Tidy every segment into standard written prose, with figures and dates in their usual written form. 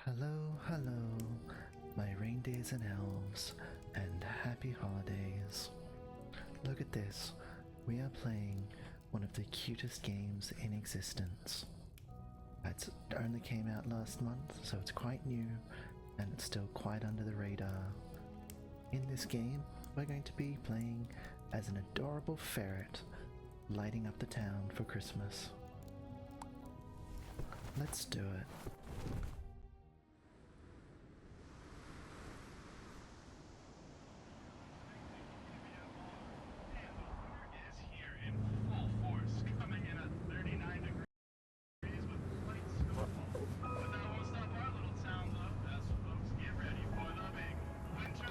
Hello, hello, my reindeers and elves, and happy holidays. Look at this, we are playing one of the cutest games in existence. It only came out last month, so it's quite new, and it's still quite under the radar. In this game, we're going to be playing as an adorable ferret, lighting up the town for Christmas. Let's do it.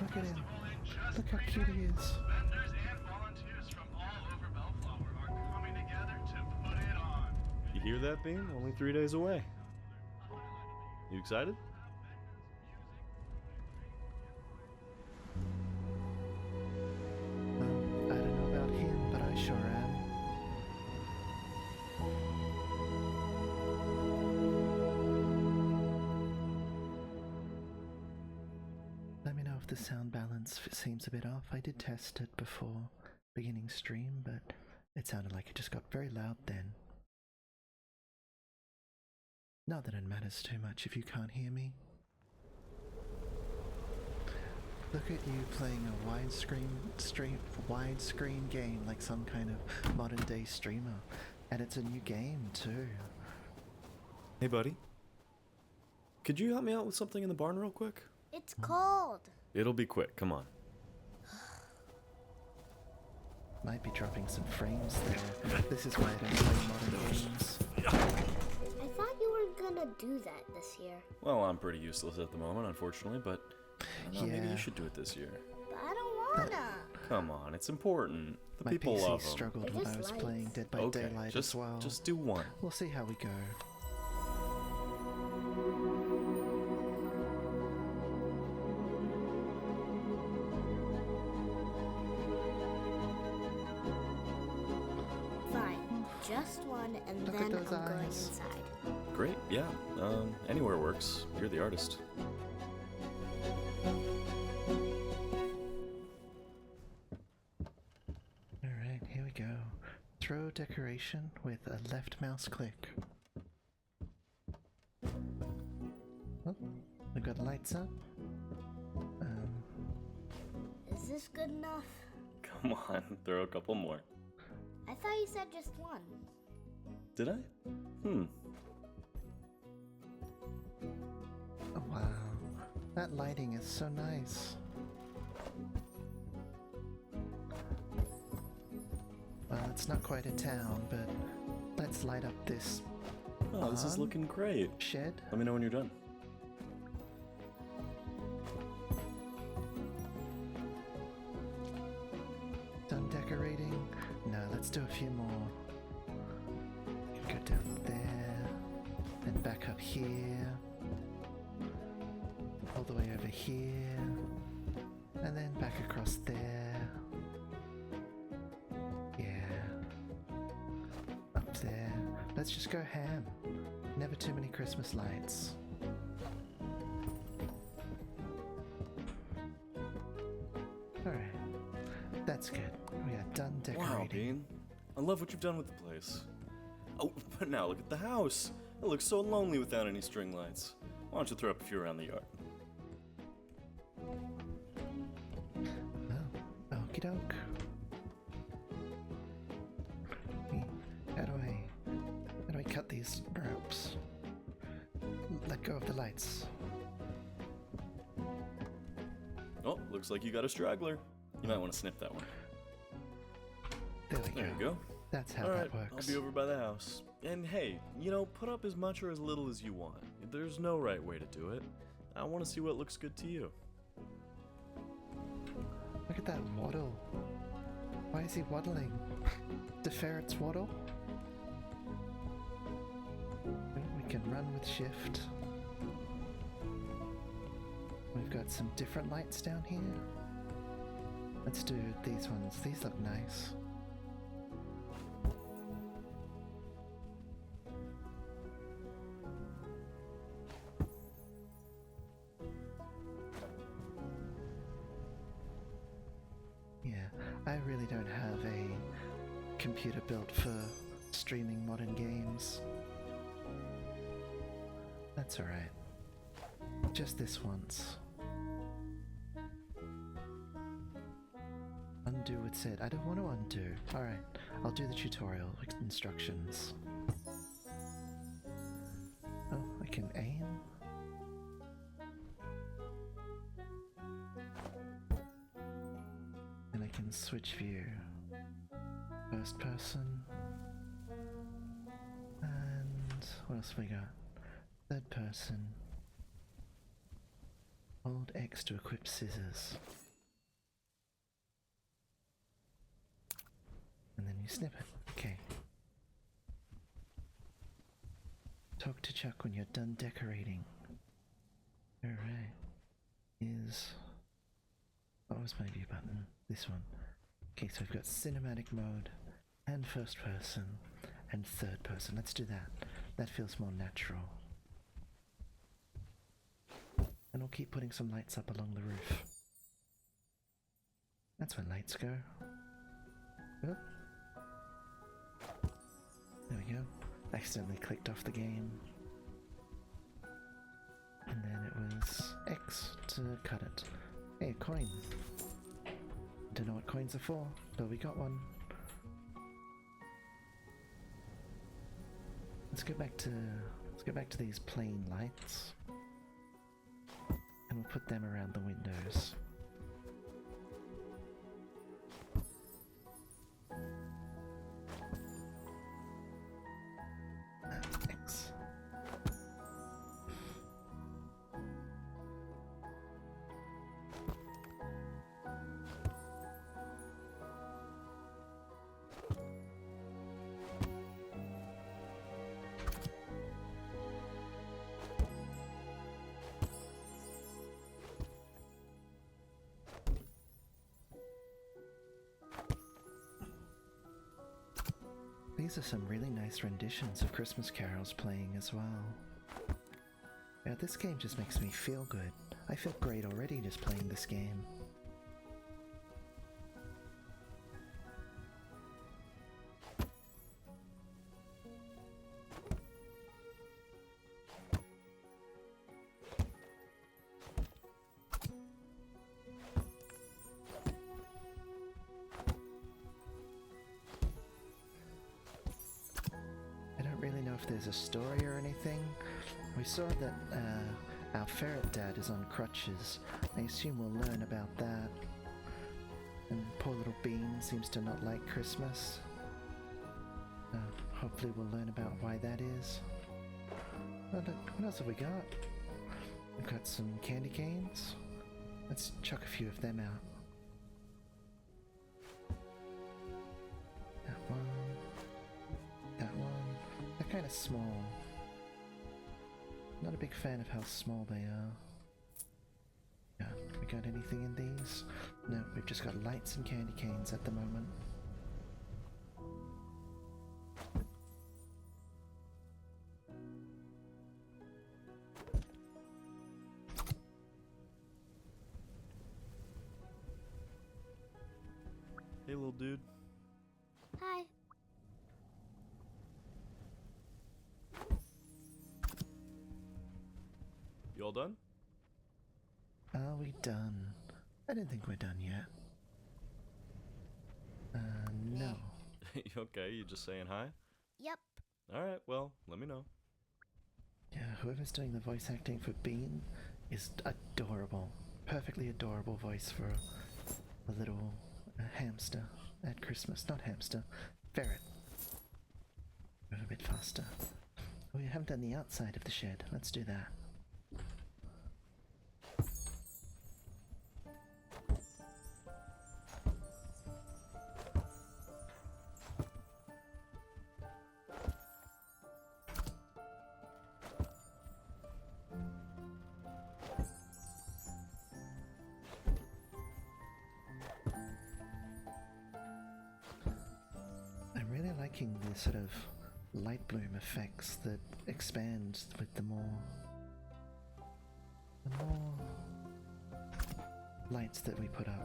Look at him. Look how cute he is. Vendors and volunteers from all over Bellflower are coming together to put it on. You hear that, Bean? Only 3 days away. You excited? I don't know about him, but I sure am. Let me know if the sound balance seems a bit off. I did test it before beginning stream, but it sounded like it just got very loud then. Not that it matters too much if you can't hear me. Look at you playing a widescreen game like some kind of modern day streamer. And it's a new game too. Hey, buddy. Could you help me out with something in the barn real quick? It's cold. It'll be quick, come on. Might be dropping some frames there. This is why I don't play modern games. I thought you were gonna do that this year. Well, I'm pretty useless at the moment, unfortunately, but I don't know, maybe Yeah. you should do it this year. But I don't wanna. Come on, it's important. The My people PC love them. struggled They're when just I was lights. playing Dead by Okay, Daylight just as well. just do one. We'll see how we go. Fine, just one, and Look at then I'm those going eyes. inside. Great, yeah. Anywhere works. You're the artist. Alright, here we go. Throw decoration with a left mouse click. Oh, we got lights up. Is this good enough? Come on, throw a couple more. I thought you said just one. Did I? Oh wow, that lighting is so nice. Well, it's not quite a town, but let's light up this Oh, this is barn looking great. shed. Let me know when you're done. Done decorating? No, let's do a few more. Go down there, and back up here, all the way over here, and then back across there. Yeah. Up there. Let's just go ham. Never too many Christmas lights. Alright. That's good. We are done decorating. Wow, Bean. I love what you've done with the place. Oh, but now look at the house. It looks so lonely without any string lights. Why don't you throw up a few around the yard? Oh, okie doke. How do I cut these ropes? Let go of the lights. Oh, looks like you got a straggler. You might want to snip that one. There we There go. you go. That's how Alright, that works. I'll be over by the house. And hey, put up as much or as little as you want. There's no right way to do it. I want to see what looks good to you. Look at that waddle. Why is he waddling? Do ferrets waddle? We can run with shift. We've got some different lights down here. Let's do these ones. These look nice. really don't have a computer built for streaming modern games. That's alright. Just this once. Undo it said. I don't want to undo. Alright, I'll do the tutorial instructions. Oh, I can aim? And I can switch view. First person. And what else have we got? Third person. Hold X to equip scissors. And then you snip it. Okay. Talk to Chuck when you're done decorating. Alright. What was my view button? This one. Okay, so we've got cinematic mode, and first person, and third person. Let's do that. That feels more natural. And we'll keep putting some lights up along the roof. That's where lights go. Oh. There we go. Accidentally clicked off the game. And then it was X to cut it. Hey, a coin. Don't know what coins are for, but we got one. Let's go back to these plain lights. And we'll put them around the windows. X. These are some really nice renditions of Christmas carols playing as well. Yeah, this game just makes me feel good. I feel great already just playing this game. If there's a story or anything. We saw that our ferret dad is on crutches. I assume we'll learn about that. And poor little Bean seems to not like Christmas. Hopefully we'll learn about why that is. What else have we got? We've got some candy canes. Let's chuck a few of them out. That one. That one. They're kind of small. Not a big fan of how small they are. Yeah, we got anything in these? No, we've just got lights and candy canes at the moment. Hey, little dude. Hi. You all done? Are we done? I don't think we're done yet. No. You okay? You just saying hi? Yep. Alright, well, let me know. Yeah, whoever's doing the voice acting for Bean is adorable. Perfectly adorable voice for a little hamster at Christmas. Not hamster, ferret. Move a bit faster. Oh, we haven't done the outside of the shed. Let's do that. Liking the sort of light bloom effects that expand with the more lights that we put up.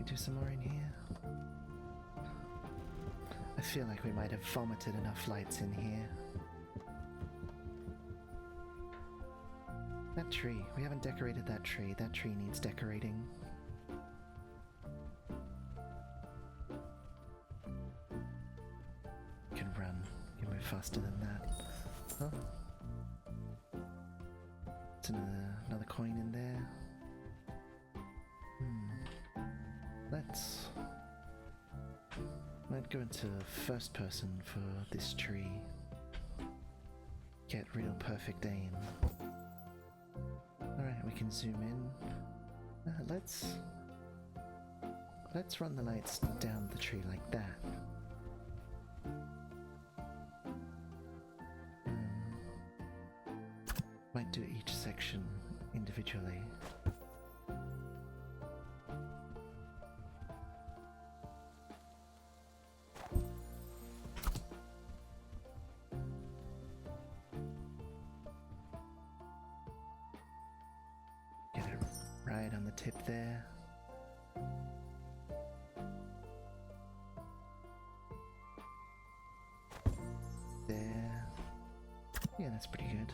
we do some more in here? I feel like we might have vomited enough lights in here. That tree. We haven't decorated that tree. That tree needs decorating. You can run. You move faster than that. Oh. It's another coin in there. Let's go into first person for this tree. Get real perfect aim. Alright, we can zoom in. Let's run the lights down the tree like that. Might do each section individually. Get it right on the tip there. There. Yeah, that's pretty good.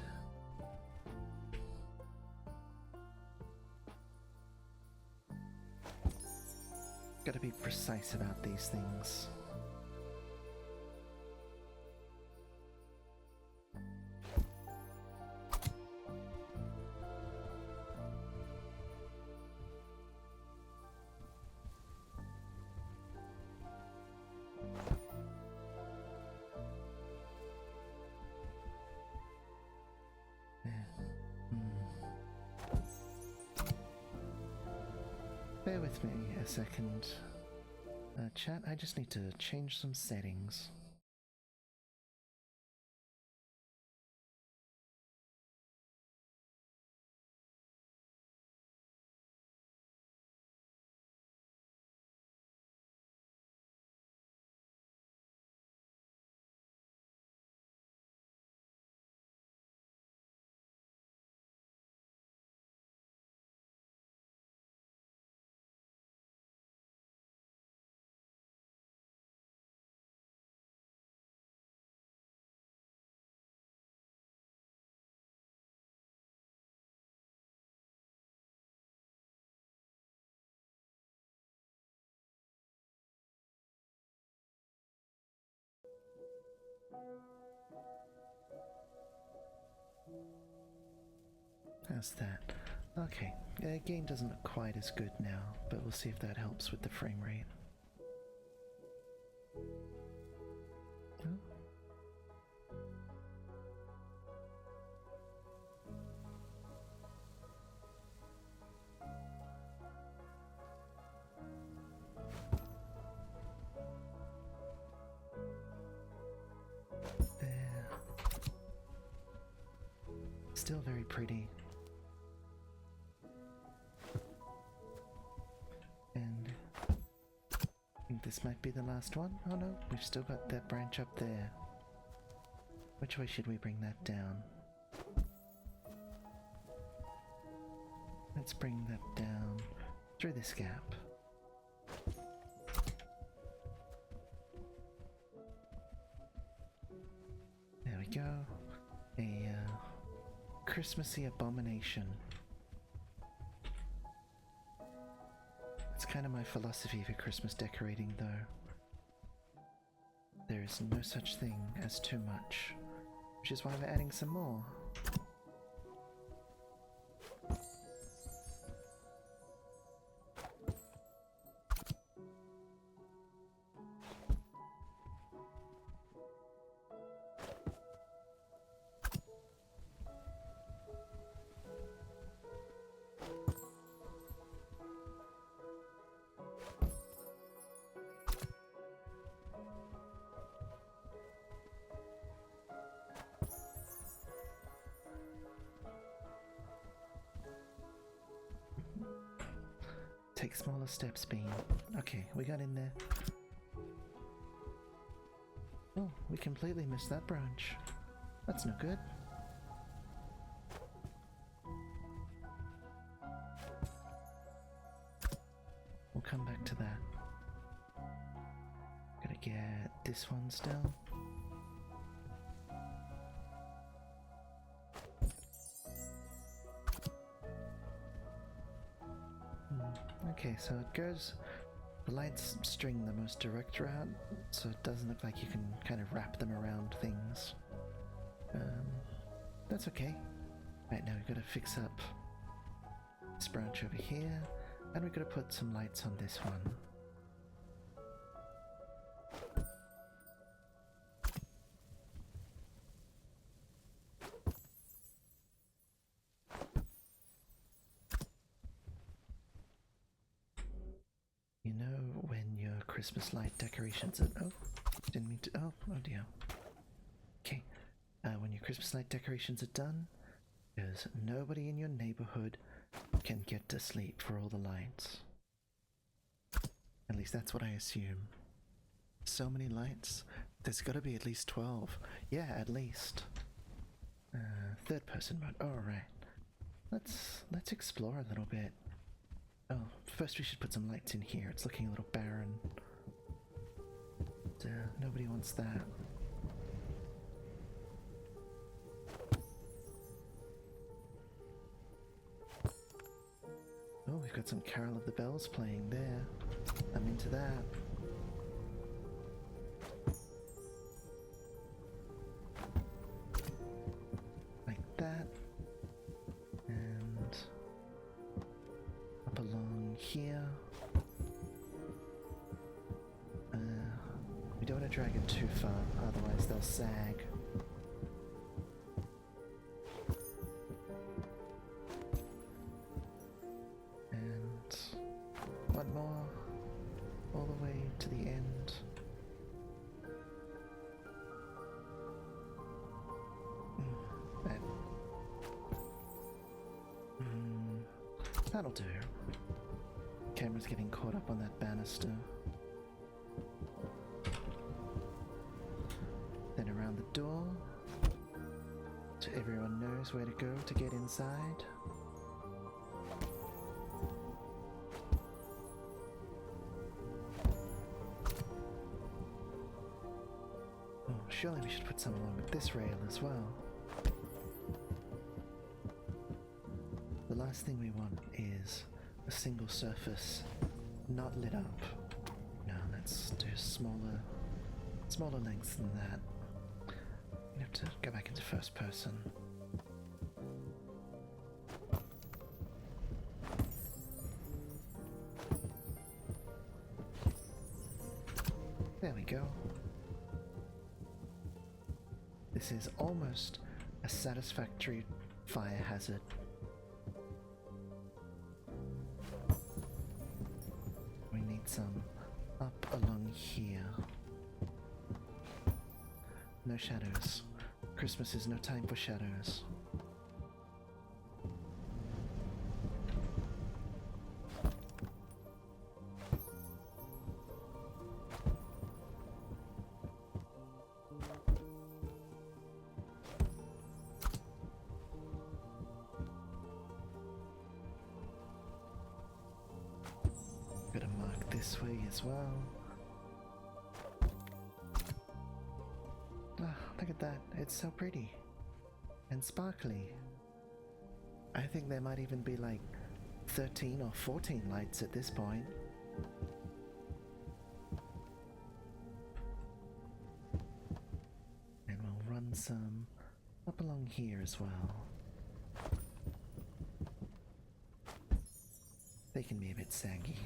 Gotta be precise about these things. Bear with me a second. Chat, I just need to change some settings. How's that? Okay, game doesn't look quite as good now, but we'll see if that helps with the frame rate. Oh. There. Still very pretty. And I think this might be the last one. Oh no, we've still got that branch up there. Which way should we bring that down? Let's bring that down through this gap. There we go. A Christmassy abomination. It's kind of my philosophy for Christmas decorating, though. There is no such thing as too much, which is why we're adding some more. Take smaller steps, Bean. Okay, we got in there. Oh, we completely missed that branch. That's no good. We'll come back to that. get this one still. Okay, so it goes. The lights string the most direct route, so it doesn't look like you can kind of wrap them around things. That's okay. Right, now we've got to fix up this branch over here, and we've got to put some lights on this one. You know when your Christmas light decorations are... Oh, didn't mean to... Oh dear. Okay, when your Christmas light decorations are done, because nobody in your neighborhood can get to sleep for all the lights. At least that's what I assume. So many lights, there's gotta be at least 12. Yeah, at least. Third person mode, alright. Let's explore a little bit. Oh, first we should put some lights in here. It's looking a little barren. Nobody wants that. Oh, we've got some Carol of the Bells playing there. I'm into that. Like that. And up along here. We don't want to drag it too far, otherwise they'll sag. And one more, all the way to the end. That'll do. Camera's getting caught up on that banister. Then around the door, so everyone knows where to go to get inside. Oh, surely we should put some along with this rail as well. The last thing we want is a single surface not lit up. No, let's do smaller lengths than that. You have to go back into first person. There we go. This is almost a satisfactory fire hazard. We need some up along here. No shadows. Christmas is no time for shadows. Gotta mark this way as well. Look at that, it's so pretty and sparkly. I think there might even be like 13 or 14 lights at this point. And we'll run some up along here as well. They can be a bit saggy.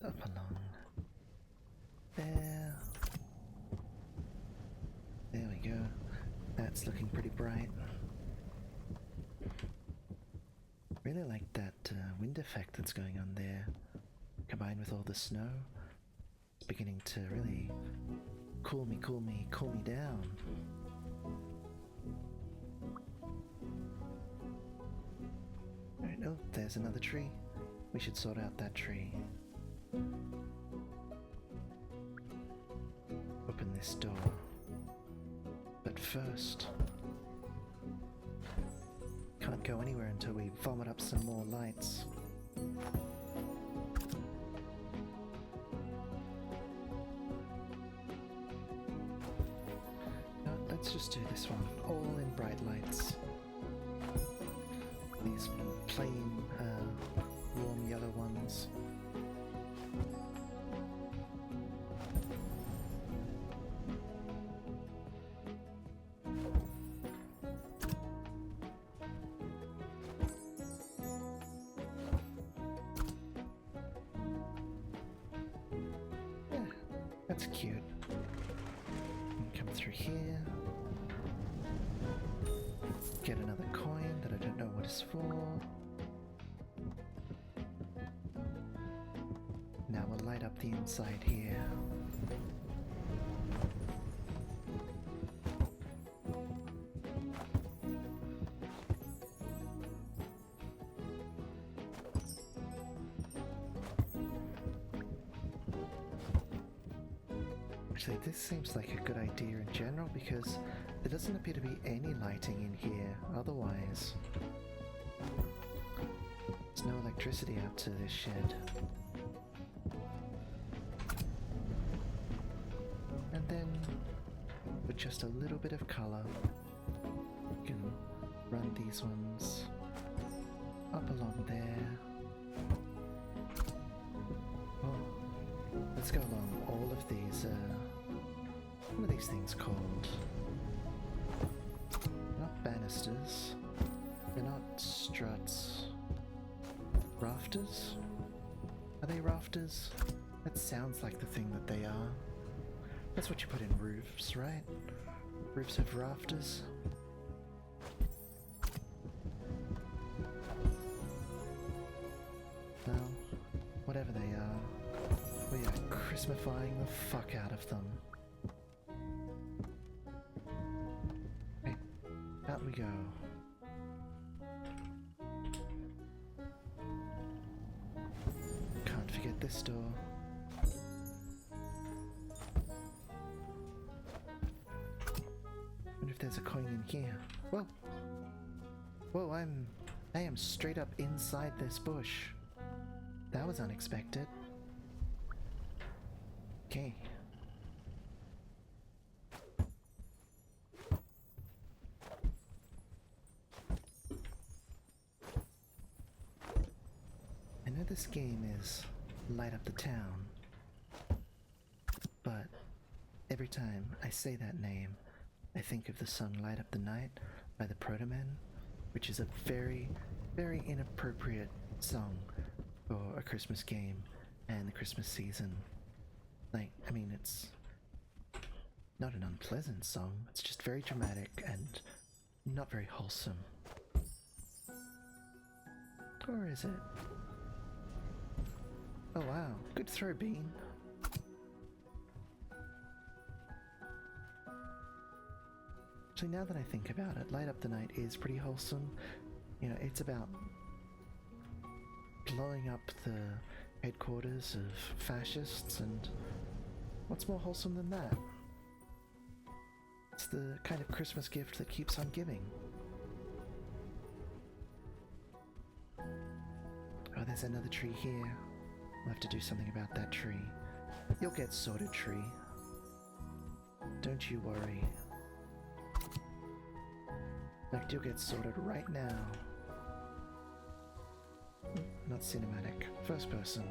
Up along there. There we go. That's looking pretty bright. Really like that wind effect that's going on there. Combined with all the snow. It's beginning to really cool me down. Alright, oh, there's another tree. We should sort out that tree. Open this door. But first, can't go anywhere until we vomit up some more lights. just do this one, all in bright lights. These plain, warm yellow ones. Yeah, that's cute. Come through here. Get another coin that I don't know what it's for. Now we'll light up the inside here. Actually, this seems like a good idea in general because there doesn't appear to be any lighting in here otherwise. There's no electricity out to this shed. And then, with just a little bit of color, you can run these ones up along there. Oh, let's go along all of these, what are these things called? Not banisters. They're not struts. Rafters? Are they rafters? That sounds like the thing that they are. That's what you put in roofs, right? Roofs have rafters. Well, whatever they are, we are Christmifying the fuck out of them. Out we go. Can't forget this door. Wonder if there's a coin in here. Whoa! Whoa, I am straight up inside this bush. That was unexpected. Okay. I know this game is Light Up the Town, but every time I say that name, I think of the song Light Up the Night by the Protomen, which is a very, very inappropriate song for a Christmas game and the Christmas season. Like, I mean, it's not an unpleasant song, it's just very dramatic and not very wholesome. Or is it? Oh wow, good throw, Bean. Actually, now that I think about it, Light Up the Night is pretty wholesome. You know, it's about blowing up the headquarters of fascists, and what's more wholesome than that? It's the kind of Christmas gift that keeps on giving. Oh, there's another tree here. I'll have to do something about that tree. You'll get sorted, tree. Don't you worry. In fact, you'll get sorted right now. Not cinematic. First person.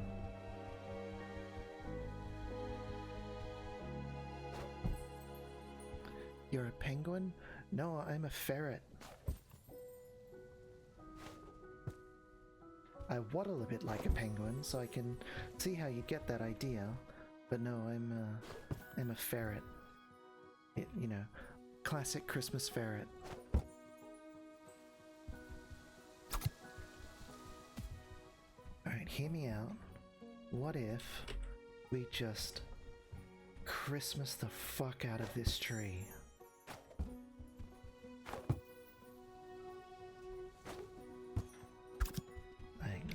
You're a penguin? No, I'm a ferret. I waddle a bit like a penguin, so I can see how you get that idea. But no, I'm a ferret. You know, classic Christmas ferret. Alright, hear me out. What if we just Christmas the fuck out of this tree?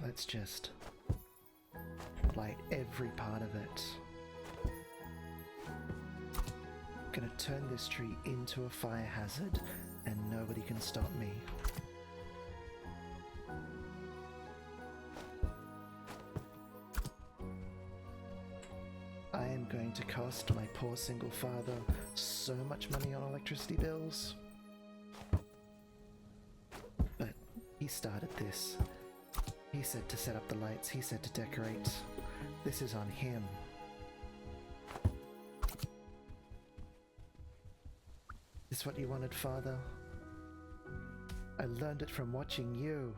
Let's just light every part of it. Gonna turn this tree into a fire hazard and nobody can stop me. I am going to cost my poor single father so much money on electricity bills. But he started this. He said to set up the lights, he said to decorate. This is on him. Is this what you wanted, Father? I learned it from watching you.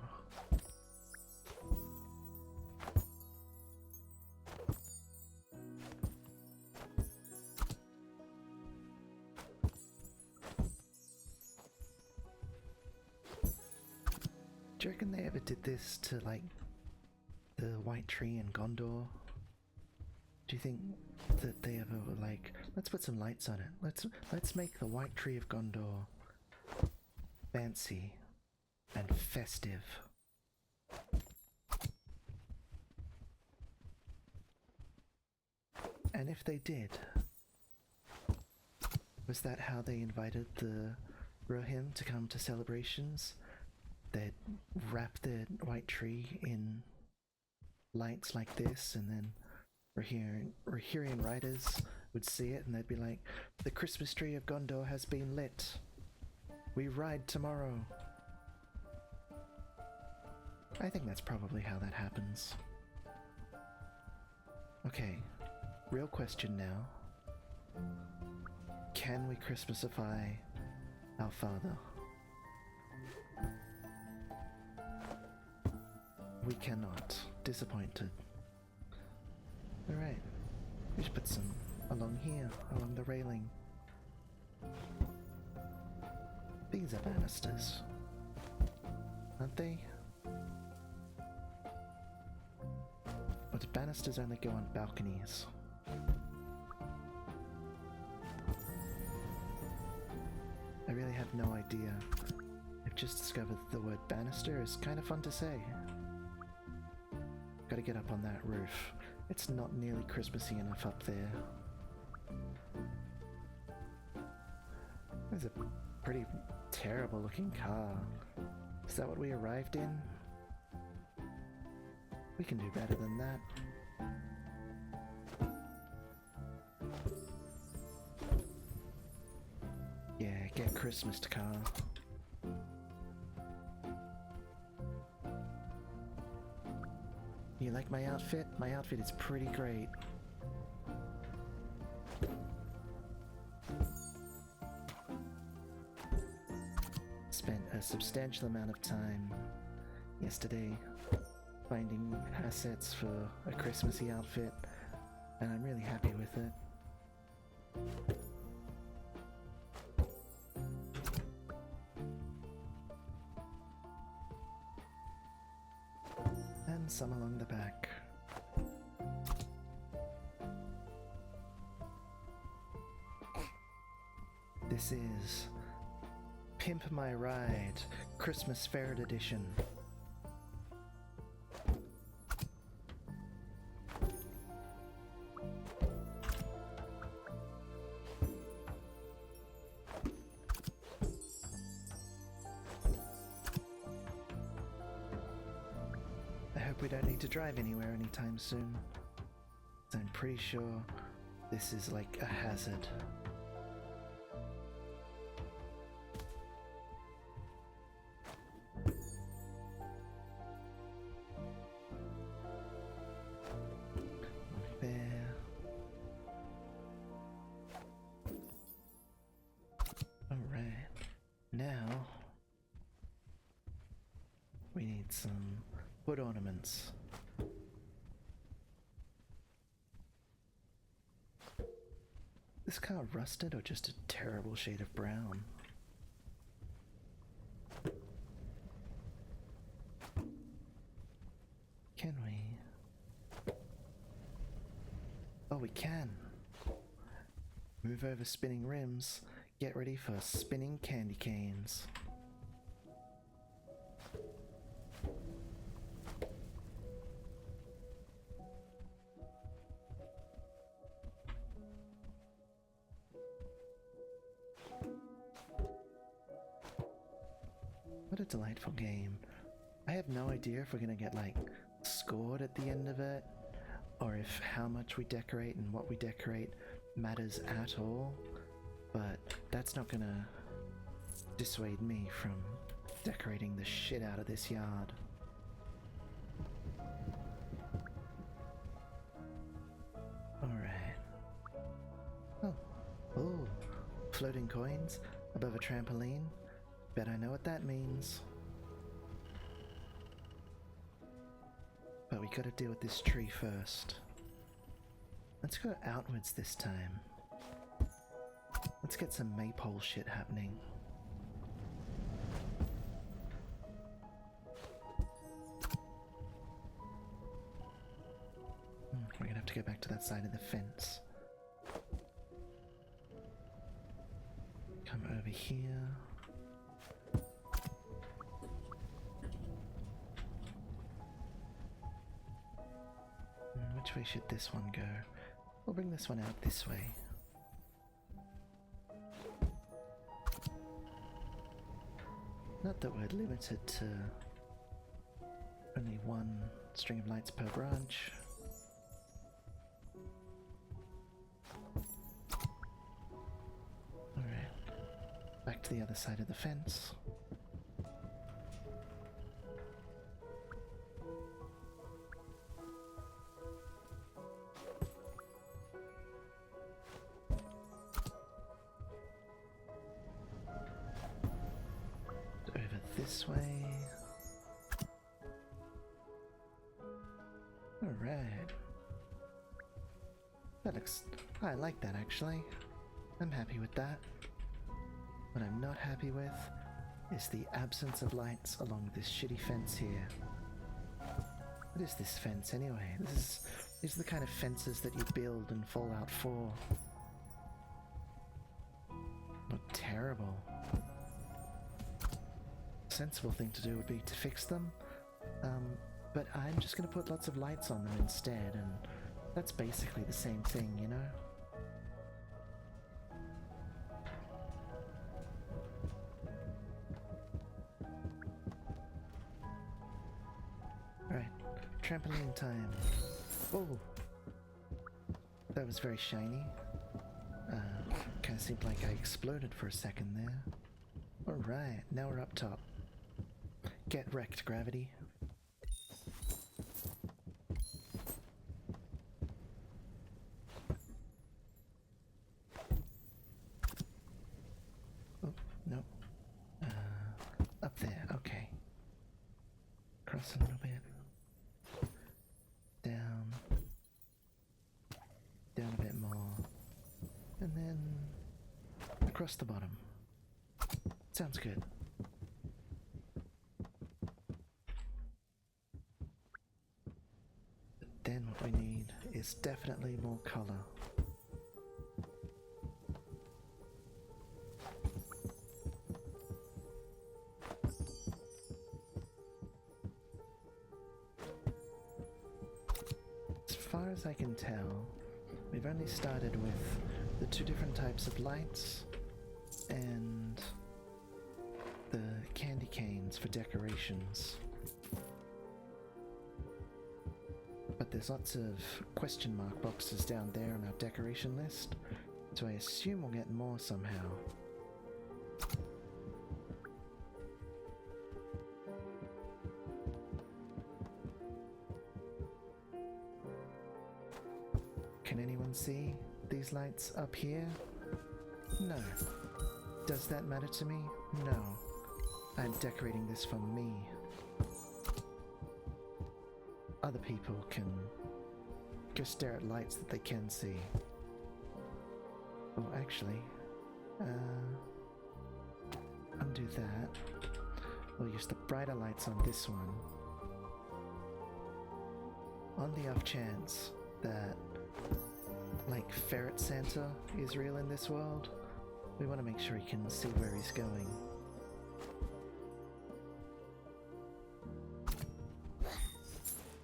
Do you reckon they ever did this to, like, the white tree in Gondor? Do you think that they ever were like, let's put some lights on it. Let's make the white tree of Gondor fancy and festive. And if they did, was that how they invited the Rohim to come to celebrations? They'd wrap the white tree in lights like this, and then Rohirrian riders would see it and they'd be like, the Christmas tree of Gondor has been lit. We ride tomorrow. I think that's probably how that happens. Okay, real question now. Can we Christmasify our father? We cannot. Disappointed. Alright. We should put some along here, along the railing. These are banisters, aren't they? Or do banisters only go on balconies? I really have no idea. I've just discovered that the word banister is kind of fun to say. Gotta get up on that roof. It's not nearly Christmassy enough up there. There's a pretty terrible looking car. Is that what we arrived in? We can do better than that. Yeah, get Christmas car. You like my outfit? My outfit is pretty great. Spent a substantial amount of time yesterday finding assets for a Christmassy outfit, and I'm really happy with it. Some along the back. This is Pimp My Ride Christmas Fair Edition. We don't need to drive anywhere anytime soon. I'm pretty sure this is like a hazard. There. Alright. Now we need some wood ornaments. This car rusted or just a terrible shade of brown? Can we? Oh, we can. Move over spinning rims. Get ready for spinning candy canes. What a delightful game. I have no idea if we're gonna get, like, scored at the end of it, or if how much we decorate and what we decorate matters at all, but that's not gonna dissuade me from decorating the shit out of this yard. Alright. Oh, floating coins above a trampoline. Bet I know what that means. But we gotta deal with this tree first. Let's go outwards this time. Let's get some maypole shit happening. We're gonna have to go back to that side of the fence. Come over here. Which way should this one go? We'll bring this one out this way. Not that we're limited to only one string of lights per branch. Alright, back to the other side of the fence. This way. Alright. That looks... I like that actually. I'm happy with that. What I'm not happy with is the absence of lights along this shitty fence here. What is this fence anyway? These are the kind of fences that you build in Fallout 4. Look terrible. Sensible thing to do would be to fix them, but I'm just going to put lots of lights on them instead, and that's basically the same thing, you know? Alright, trampoline time. Oh! That was very shiny. Kind of seemed like I exploded for a second there. Alright, now we're up top. Get wrecked, gravity. Oh, no. Up there, okay. Cross a little bit. Down. Down a bit more. And then across the bottom. Sounds good. Then what we need is definitely more color. As far as I can tell, we've only started with the two different types of lights and the candy canes for decorations. But there's lots of question mark boxes down there on our decoration list, so I assume we'll get more somehow. Can anyone see these lights up here? No. Does that matter to me? No. I'm decorating this for me. Other people can go stare at lights that they can see. Oh, actually, undo that. We'll use the brighter lights on this one. On the off chance that, like, Ferret Santa is real in this world, we want to make sure he can see where he's going.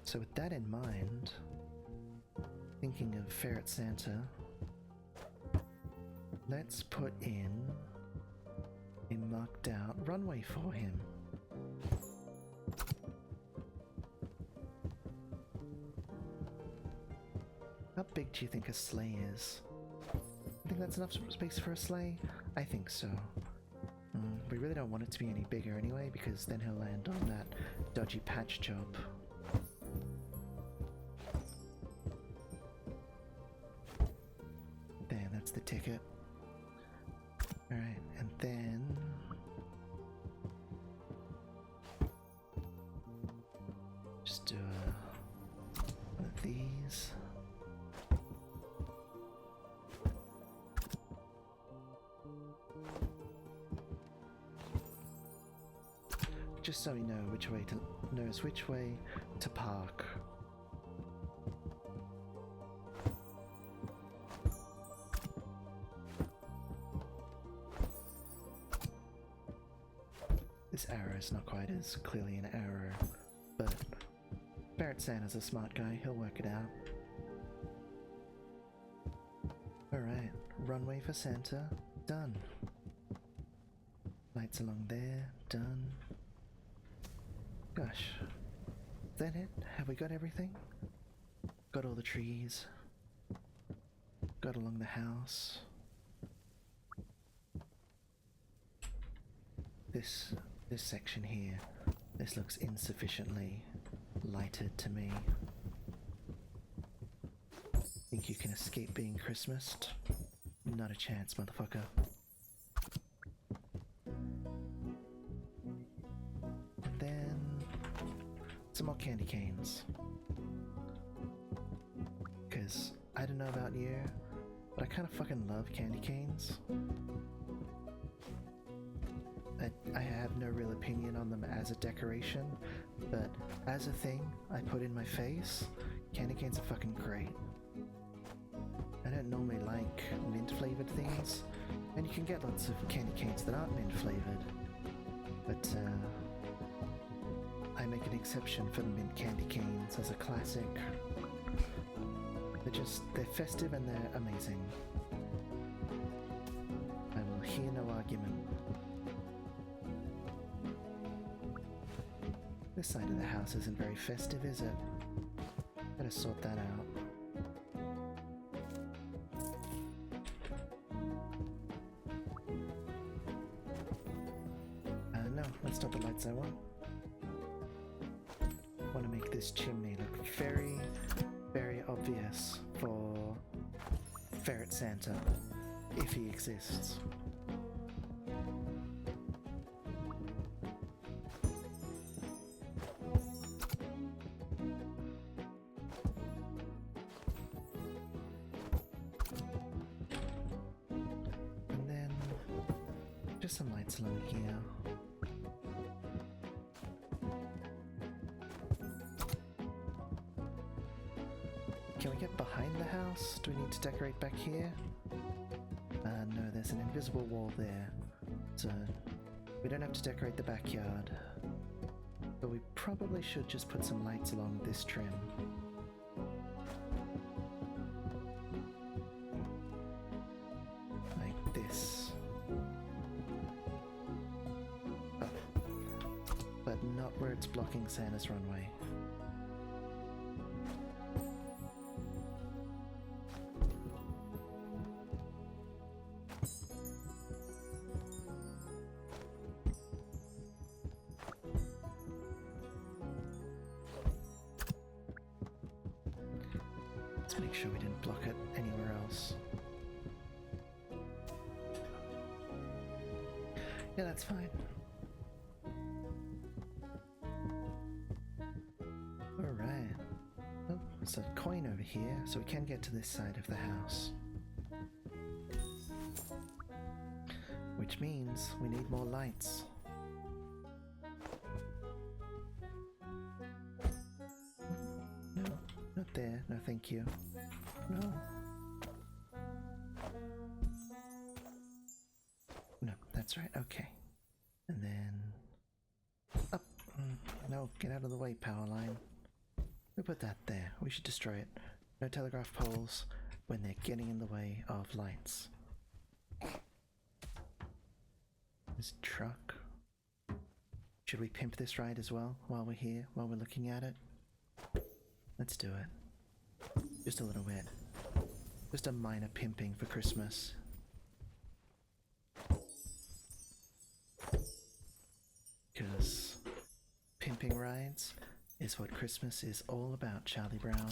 So with that in mind, thinking of Ferret Santa, let's put in a marked out runway for him. How big do you think a sleigh is? I think that's enough space for a sleigh? I think so. We really don't want it to be any bigger anyway, because then he'll land on that dodgy patch job. There, that's the ticket. Alright, and then... just do one of these. Just so he knows which way to park. This arrow is not quite as clearly an arrow, but Barrett Santa's a smart guy, he'll work it out. Alright, runway for Santa, done. Lights along there, done. Gosh, is that it? Have we got everything? Got all the trees. Got along the house. This section here, this looks insufficiently lighted to me. Think you can escape being Christmased? Not a chance, motherfucker. And then some more candy canes. Cause I don't know about you, but I kind of fucking love candy canes. I have no real opinion on them as a decoration, but as a thing I put in my face, candy canes are fucking great. I don't normally like mint flavored things, and you can get lots of candy canes that aren't mint flavored, but I make an exception for the mint candy canes as a classic. They're festive and they're amazing. I will hear no argument. This side of the house isn't very festive, is it? Better sort that out. No, that's not the lights I want. I want to make this chimney look very, very obvious for Ferret Santa, if he exists. Some lights along here. Can we get behind the house? Do we need to decorate back here? No, there's an invisible wall there, so we don't have to decorate the backyard. But we probably should just put some lights along this trim. Like this. But not where it's blocking Santa's runway. Let's make sure we didn't block it anywhere else. Yeah, that's fine. Alright. Oh, there's a coin over here, so we can get to this side of the house. Which means we need more lights. No, not there. No, thank you. No. No, that's right. Okay. And then... up. No, get out of the way, power line. We put that there. We should destroy it. No telegraph poles when they're getting in the way of lights. This truck. Should we pimp this ride as well while we're here, while we're looking at it? Let's do it. Just a little bit. Just a minor pimping for Christmas. Because pimping rides is what Christmas is all about, Charlie Brown.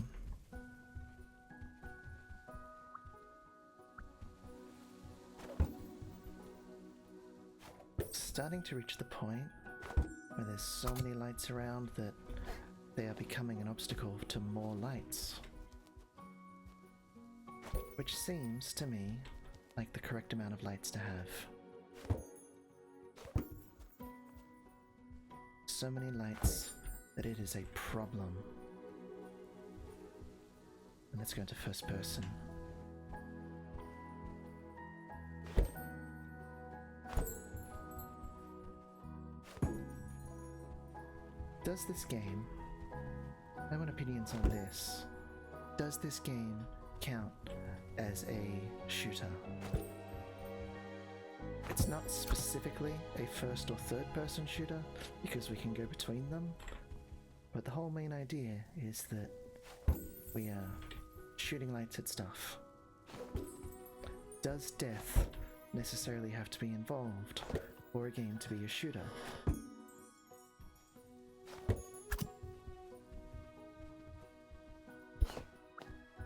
Starting to reach the point where there's so many lights around that they are becoming an obstacle to more lights. Which seems to me like the correct amount of lights to have. So many lights that it is a problem. And let's go into first person. Does this game, I want opinions on this, does this game count as a shooter? It's not specifically a first or third person shooter because we can go between them, but the whole main idea is that we are shooting lights at stuff. Does death necessarily have to be involved for a game to be a shooter?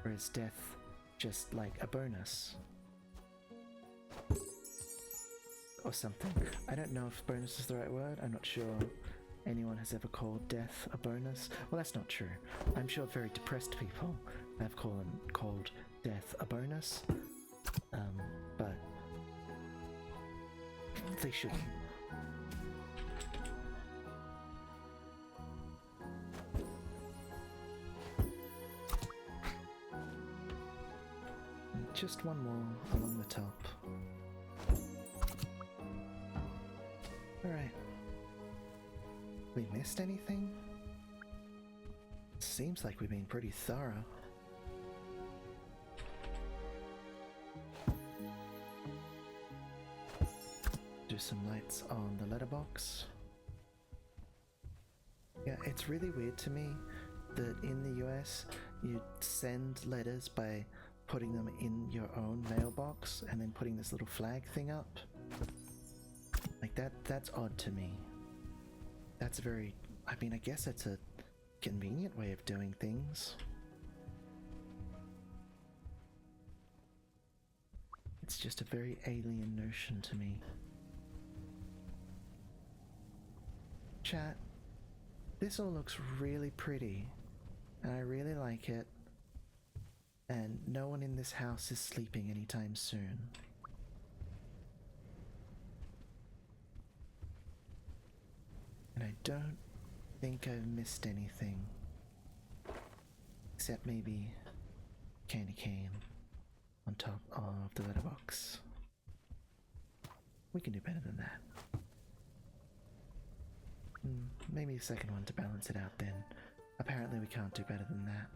Or is death just like a bonus? Or something. I don't know if bonus is the right word. I'm not sure anyone has ever called death a bonus. Well, that's not true. I'm sure very depressed people have called death a bonus. But they shouldn't. Just one more along the top. Alright. We missed anything? Seems like we've been pretty thorough. Do some lights on the letterbox. Yeah, it's really weird to me that in the US you send letters by putting them in your own mailbox and then putting this little flag thing up. Like that's odd to me. That's very, I mean, I guess it's a convenient way of doing things. It's just a very alien notion to me. Chat, this all looks really pretty, and I really like it. And no one in this house is sleeping anytime soon. And I don't think I've missed anything. Except maybe candy cane on top of the letterbox. We can do better than that. Maybe a second one to balance it out then. Apparently we can't do better than that.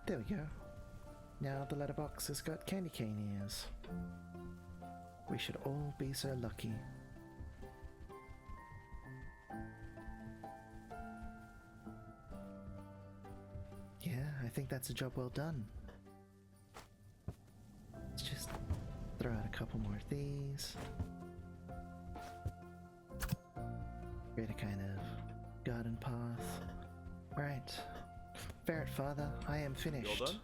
There we go. Now the letterbox has got candy cane ears. We should all be so lucky. Yeah, I think that's a job well done. Let's just throw out a couple more of these. Create a kind of garden path. Right. Ferret Father, I am finished. You all done?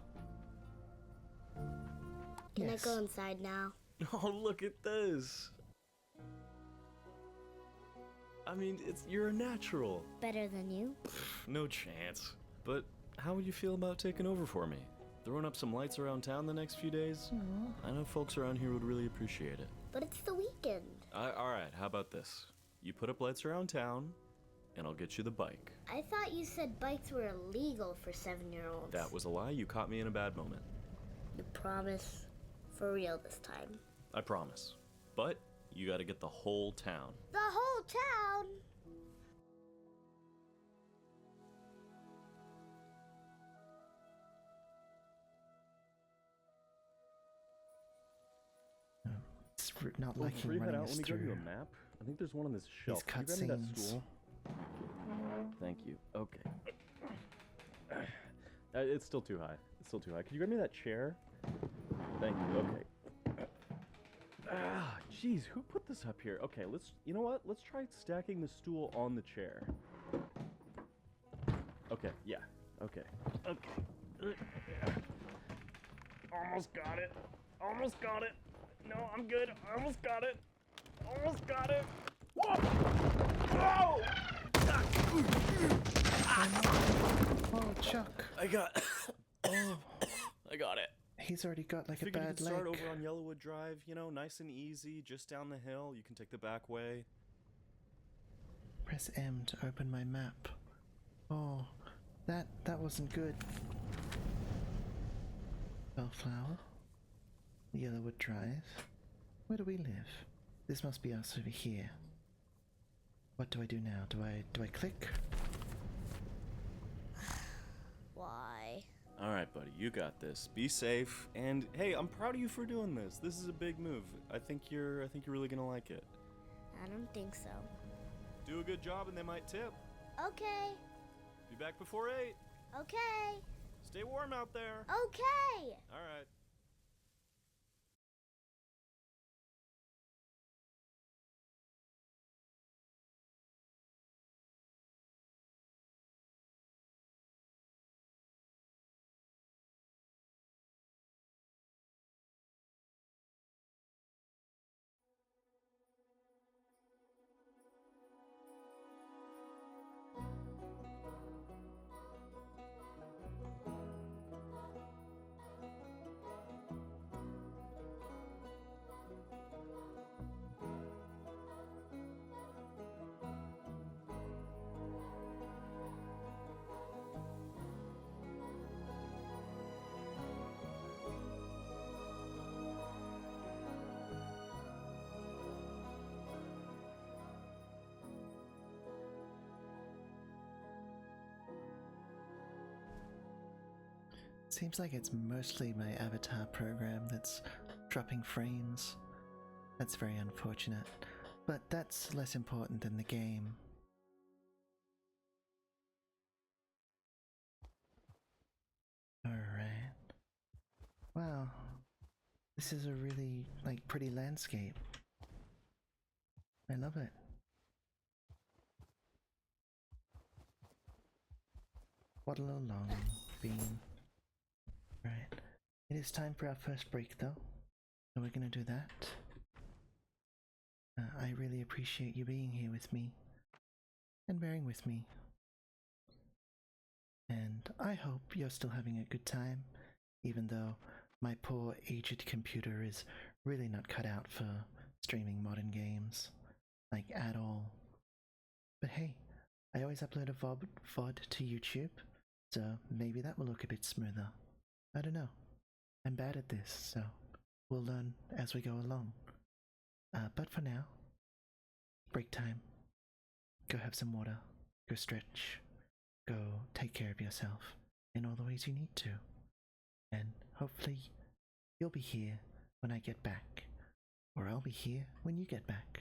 Can Yes. I go inside now? Oh, look at this. I mean, you're a natural. Better than you? No chance. But how would you feel about taking over for me? Throwing up some lights around town the next few days? I know folks around here would really appreciate it. But it's the weekend. Alright, how about this? You put up lights around town, and I'll get you the bike. I thought you said bikes were illegal for 7-year-olds. That was a lie. You caught me in a bad moment. You promise? For real this time? I promise. But you gotta get the whole town. The whole town? It's not liking running us through. map. I think there's one on this These cutscenes. Thank you. Okay. It's still too high. It's still too high. Could you grab me that chair? Thank you. Okay. Ah, jeez, who put this up here? Okay, you know what? Let's try stacking the stool on the chair. Okay, yeah. Okay. Okay. Almost got it. Almost got it. No, I'm good. I almost got it. Almost got it. Whoa! Whoa! Oh, Chuck. I got. I got it. He's already got like a Figured you bad could leg. start over on Yellowwood Drive, you know, nice and easy, just down the hill. You can take the back way. Press M to open my map. Oh, that wasn't good. Bellflower. Yellowwood Drive. Where do we live? This must be us over here. What do I do now? Do I click? Why? All right, buddy, you got this. Be safe, and hey, I'm proud of you for doing this. This is a big move. I think you're really gonna like it. I don't think so. Do a good job, and they might tip. Okay. Be back before 8. Okay. Stay warm out there. Okay. All right. Seems like it's mostly my avatar program that's dropping frames. That's very unfortunate, but that's less important than the game. Alright. Wow. This is a really, like, pretty landscape. I love it. Waddle along, bean. Right. It is time for our first break though. So we're gonna do that. I really appreciate you being here with me. And bearing with me. And I hope you're still having a good time. Even though my poor aged computer is really not cut out for streaming modern games. Like at all. But hey, I always upload a VOD to YouTube. So maybe that will look a bit smoother. I don't know. I'm bad at this, so we'll learn as we go along. But for now, break time. Go have some water. Go stretch. Go take care of yourself in all the ways you need to. And hopefully, you'll be here when I get back. Or I'll be here when you get back.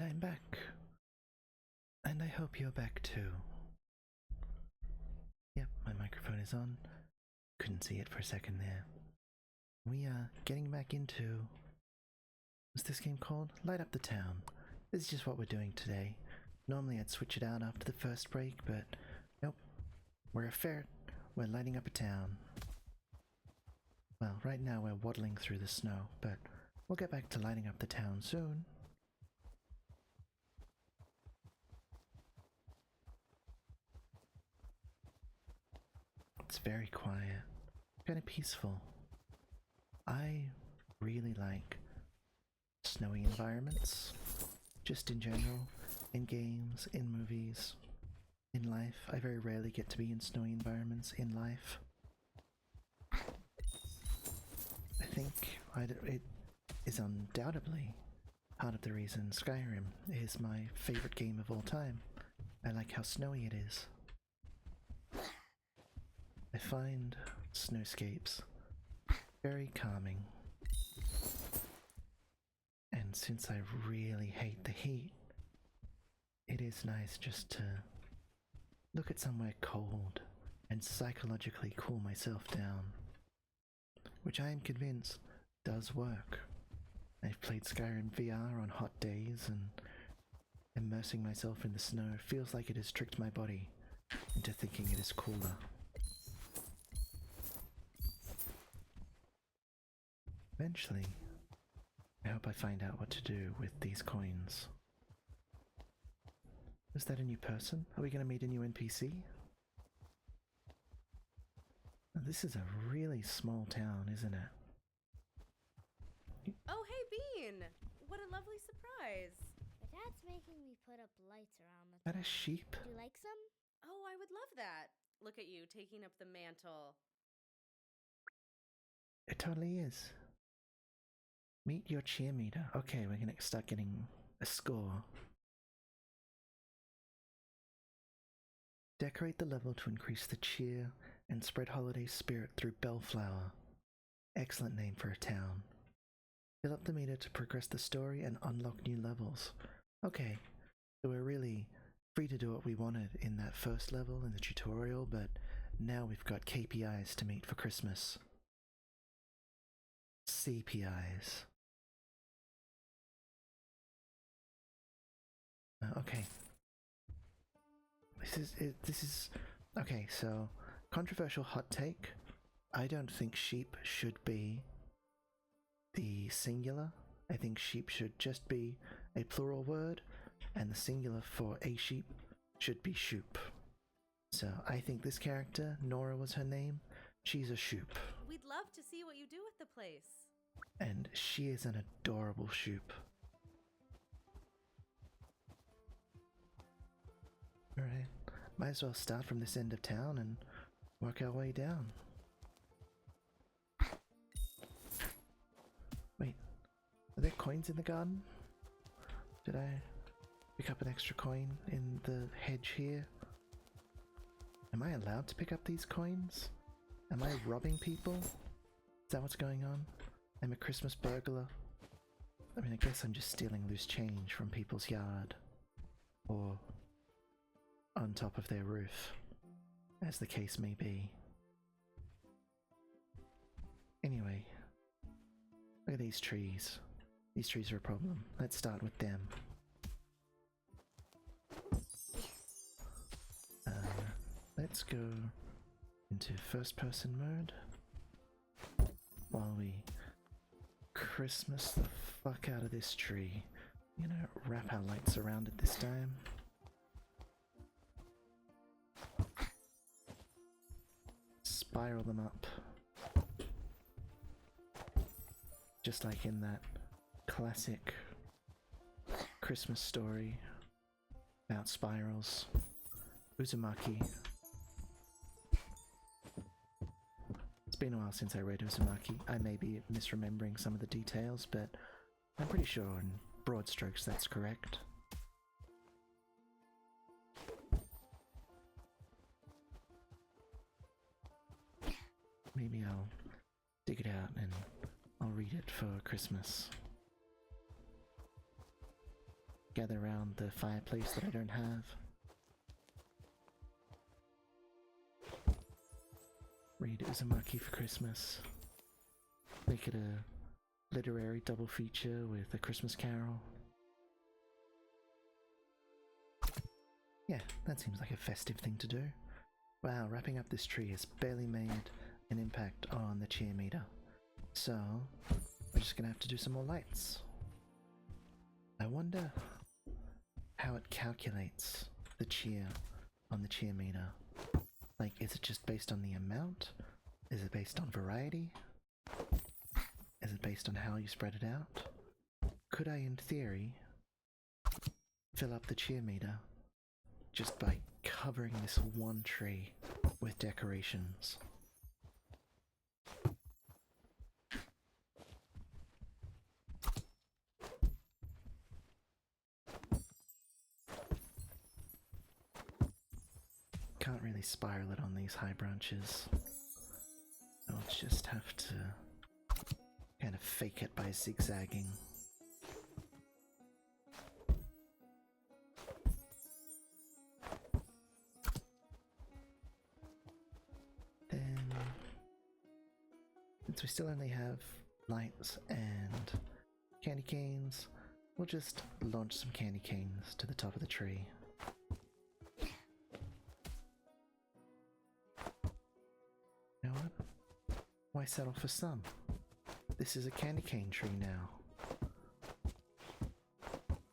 I'm back. And I hope you're back too. Yep, my microphone is on. Couldn't see it for a second there. We are getting back into... What's this game called? Light Up the Town. This is just what we're doing today. Normally I'd switch it out after the first break, but nope. We're a ferret. We're lighting up a town. Well, right now we're waddling through the snow, but we'll get back to lighting up the town soon. It's very quiet, kind of peaceful. I really like snowy environments, just in general, in games, in movies, in life. I very rarely get to be in snowy environments in life. I think it is undoubtedly part of the reason Skyrim is my favorite game of all time. I like how snowy it is. I find snowscapes very calming. And since I really hate the heat, it is nice just to look at somewhere cold and psychologically cool myself down. Which I am convinced does work. I've played Skyrim VR on hot days, and immersing myself in the snow feels like it has tricked my body into thinking it is cooler. Eventually, I hope I find out what to do with these coins. Is that a new person? Are we going to meet a new NPC? This is a really small town, isn't it? Oh, hey, Bean! What a lovely surprise! My dad's making me put up lights around the Is that town. a sheep? Would you like some? Oh, I would love that. Look at you, taking up the mantle. It totally is. Meet your cheer meter. Okay, we're gonna start getting a score. Decorate the level to increase the cheer and spread holiday spirit through Bellflower. Excellent name for a town. Fill up the meter to progress the story and unlock new levels. Okay, so we're really free to do what we wanted in that first level in the tutorial, but now we've got KPIs to meet for Christmas. CPIs. Okay. This is okay, so controversial hot take. I don't think sheep should be the singular. I think sheep should just be a plural word, and the singular for a sheep should be shoop. So I think this character, Nora was her name, she's a shoop. We'd love to see what you do with the place. And she is an adorable shoop. Alright, might as well start from this end of town and work our way down. Wait, are there coins in the garden? Did I pick up an extra coin in the hedge here? Am I allowed to pick up these coins? Am I robbing people? Is that what's going on? I'm a Christmas burglar. I mean, I guess I'm just stealing loose change from people's yard. Or on top of their roof, as the case may be. Anyway, look at these trees. These trees are a problem. Let's start with them. Let's go into first person mode while we Christmas the fuck out of this tree. You know, wrap our lights around it this time. Spiral them up. Just like in that classic Christmas story about spirals. Uzumaki. It's been a while since I read Uzumaki. I may be misremembering some of the details, but I'm pretty sure in broad strokes that's correct. Maybe I'll dig it out and I'll read it for Christmas. gather around the fireplace that I don't have. Read Uzumaki for Christmas. Make it a literary double feature with A Christmas Carol. Yeah, that seems like a festive thing to do. Wow, wrapping up this tree has barely made an impact on the cheer meter. So, we're just gonna have to do some more lights. I wonder how it calculates the cheer on the cheer meter. Like, is it just based on the amount? Is it based on variety? Is it based on how you spread it out? Could I, in theory, fill up the cheer meter just by covering this one tree with decorations? Can't really spiral it on these high branches. I'll just have to kind of fake it by zigzagging. Then, since we still only have lights and candy canes, we'll just launch some candy canes to the top of the tree. You know what? Why settle for some? This is a candy cane tree now.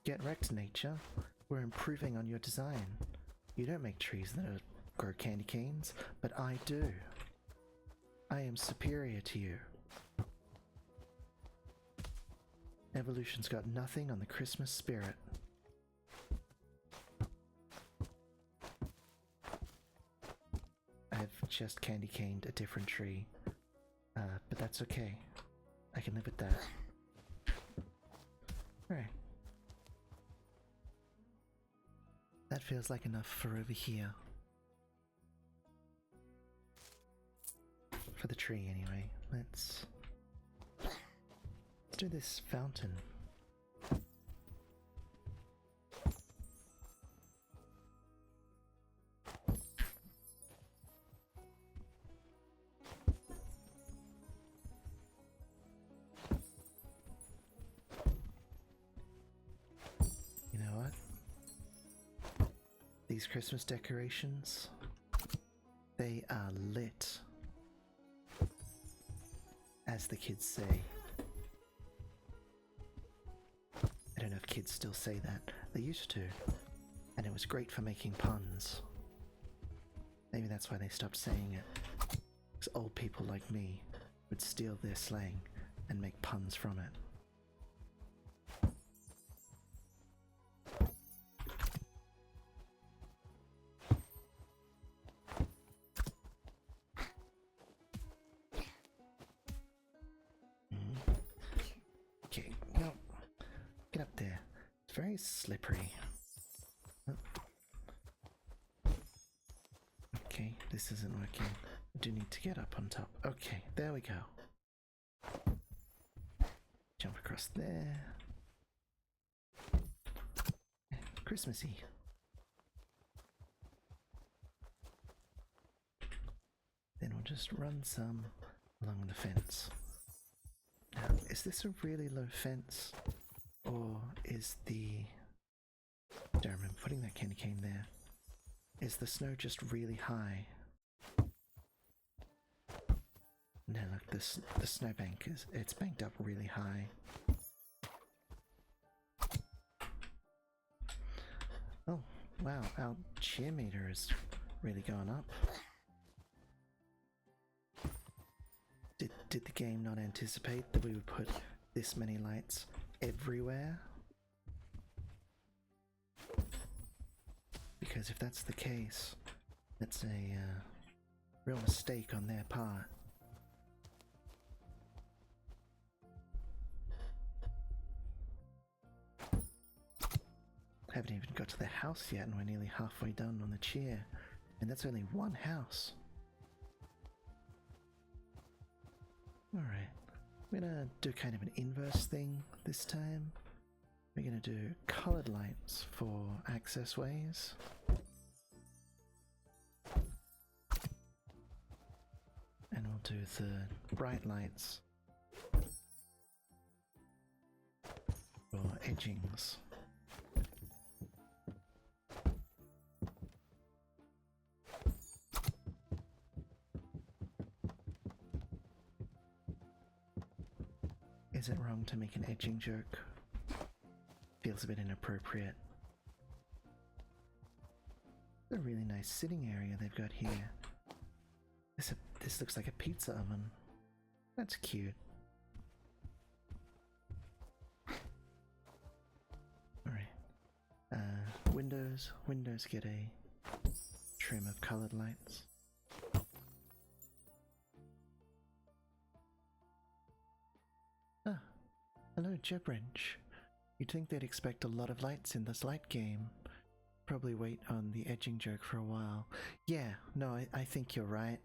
Get wrecked, nature. We're improving on your design. You don't make trees that grow candy canes, but I do. I am superior to you. Evolution's got nothing on the Christmas spirit. I've just candy caned a different tree, but that's okay. I can live with that. Alright. That feels like enough for over here. For the tree, anyway. Let's do this fountain. You know what? These Christmas decorations, they are lit, as the kids say. I don't know if kids still say that. They used to, and it was great for making puns. Maybe that's why they stopped saying it. Because old people like me would steal their slang and make puns from it. Okay, no. Get up there. It's very slippery. Oh. Okay, this isn't working. I do need to get up on top. Okay, there we go. Jump across there. Christmassy. Then we'll just run some along the fence. Now, is this a really low fence? Or is the... Don't remember putting that candy cane there. Is the snow just really high? No, look, the snowbank it's banked up really high. Oh, wow, our cheer meter is really going up. Did the game not anticipate that we would put this many lights everywhere? Because if that's the case, that's a real mistake on their part. Haven't even got to the house yet and we're nearly halfway done on the cheer. And that's only one house. Alright, I'm gonna do kind of an inverse thing this time. we're going to do colored lights for access ways. And we'll do the bright lights for edgings. Is it wrong to make an edging joke? Feels a bit inappropriate. It's a really nice sitting area they've got here. This looks like a pizza oven. That's cute. Alright. Windows get a trim of colored lights. Ah, hello Jebwrench. You'd think they'd expect a lot of lights in this light game. Probably wait on the edging joke for a while. Yeah, no, I think you're right.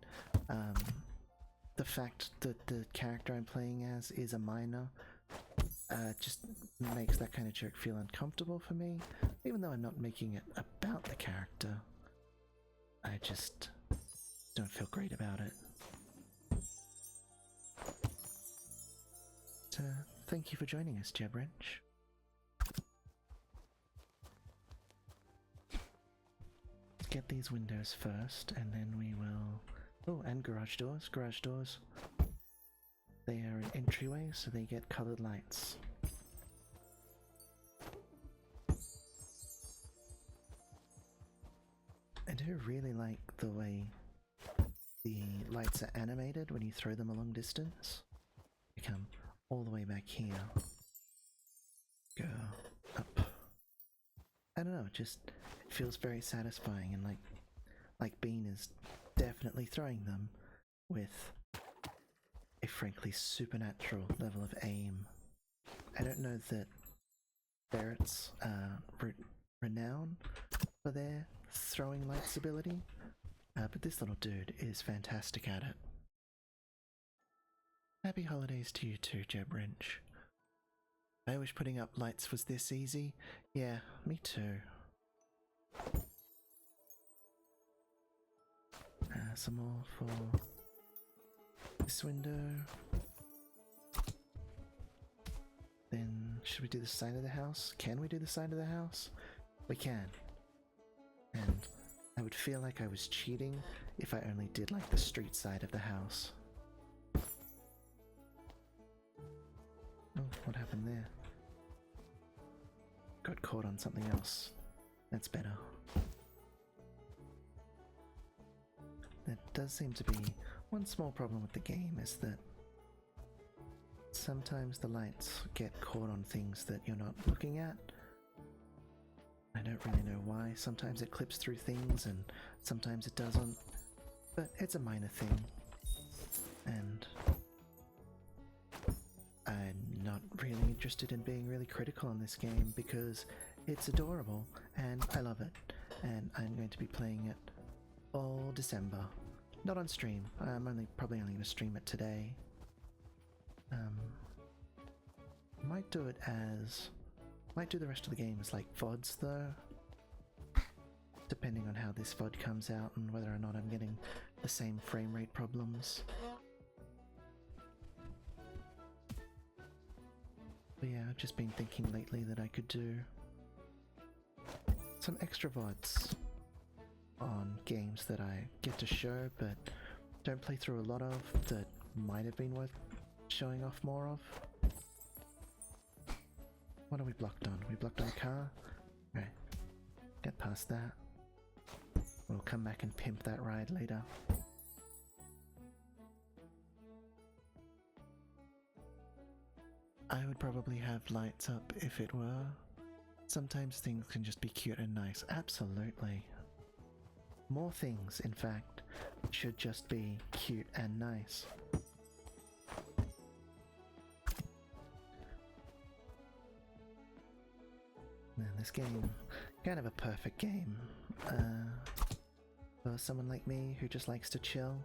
The fact that the character I'm playing as is a minor just makes that kind of joke feel uncomfortable for me, even though I'm not making it about the character. I just don't feel great about it. So, thank you for joining us, Jebwrench. Get these windows first, and then we will... Oh, and garage doors. Garage doors. They are an entryway, so they get colored lights. I do really like the way the lights are animated when you throw them a long distance. They come all the way back here. Go up. I don't know, just it feels very satisfying, and like Bean is definitely throwing them with a frankly supernatural level of aim. I don't know that Barrett's renowned for their throwing lights ability, but this little dude is fantastic at it. Happy holidays to you too, Jebwrench. I wish putting up lights was this easy. Yeah, me too. Some more for this window. Then, should we do the side of the house? Can we do the side of the house? We can. And I would feel like I was cheating if I only did like the street side of the house. Oh, what happened there? Got caught on something else. That's better. There does seem to be one small problem with the game, is that sometimes the lights get caught on things that you're not looking at. I don't really know why. Sometimes it clips through things and sometimes it doesn't. But it's a minor thing. And I'm not really interested in being really critical on this game because it's adorable and I love it. And I'm going to be playing it all December. Not on stream. I'm probably only going to stream it today. Might do the rest of the game as like VODs though. Depending on how this VOD comes out and whether or not I'm getting the same frame rate problems. But yeah, I've just been thinking lately that I could do some extra VODs on games that I get to show but don't play through a lot of, that might have been worth showing off more of. What are we blocked on? We blocked on a car? Right. Get past that. We'll come back and pimp that ride later. I would probably have lights up if it were. Sometimes things can just be cute and nice. Absolutely. More things, in fact, should just be cute and nice. Now, this game, kind of a perfect game for someone like me who just likes to chill.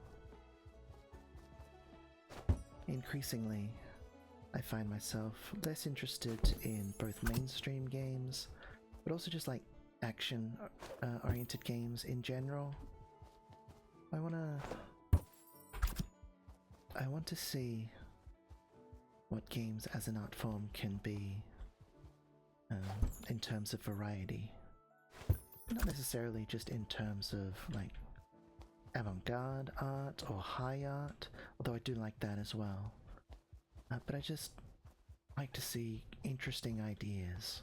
Increasingly, I find myself less interested in both mainstream games, but also just like action oriented games in general. I want to see what games as an art form can be in terms of variety. Not necessarily just in terms of like avant-garde art or high art, although I do like that as well. But I just like to see interesting ideas.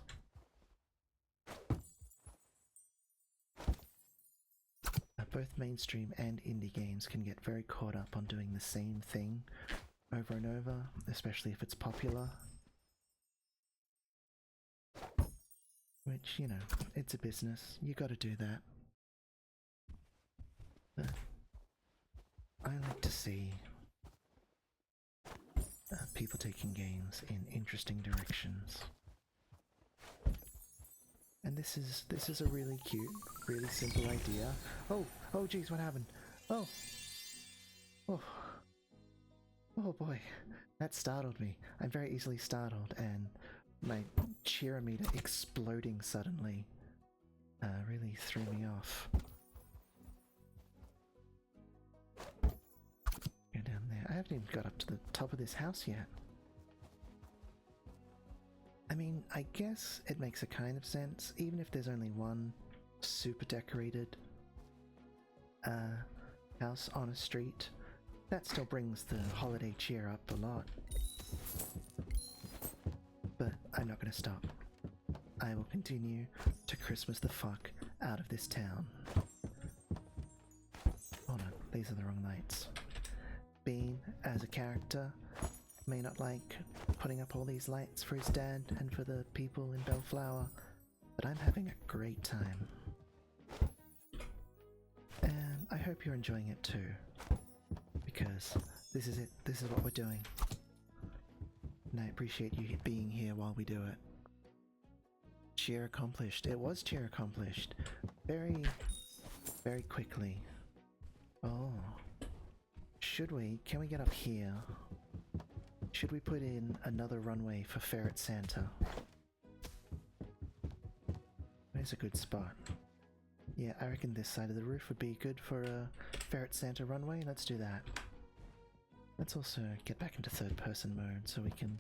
Both mainstream and indie games can get very caught up on doing the same thing over and over, especially if it's popular. Which, you know, it's a business, you gotta do that. But I like to see people taking games in interesting directions. And this is a really cute, really simple idea. Oh geez, what happened? Oh boy, that startled me. I'm very easily startled, and my cheerometer exploding suddenly really threw me off. Go down there. I haven't even got up to the top of this house yet. I mean, I guess it makes a kind of sense, even if there's only one super decorated house on a street. That still brings the holiday cheer up a lot. But I'm not gonna stop. I will continue to Christmas the fuck out of this town. Oh no, these are the wrong lights. Bean, as a character, may not like putting up all these lights for his dad and for the people in Bellflower, but I'm having a great time. And I hope you're enjoying it too, because this is it, this is what we're doing. And I appreciate you being here while we do it. Cheer accomplished. It was cheer accomplished. Very, very quickly. Oh. Can we get up here? Should we put in another runway for Ferret Santa? Where's a good spot? Yeah, I reckon this side of the roof would be good for a Ferret Santa runway. Let's do that. Let's also get back into third person mode so we can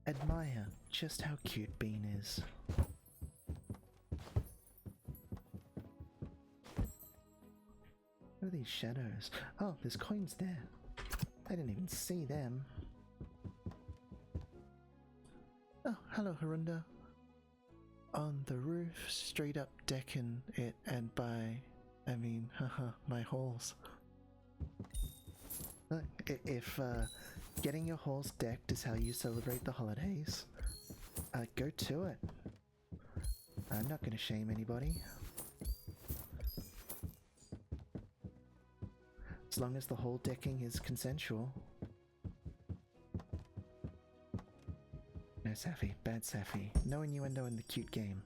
admire just how cute Bean is. What are these shadows? Oh, there's coins there. I didn't even see them. Oh, hello, Harunda. On the roof, straight up decking it, and I mean, haha, my halls. If getting your halls decked is how you celebrate the holidays, go to it. I'm not gonna shame anybody. As long as the whole decking is consensual. No, Sapphy. Bad Sapphy. No innuendo in the cute game.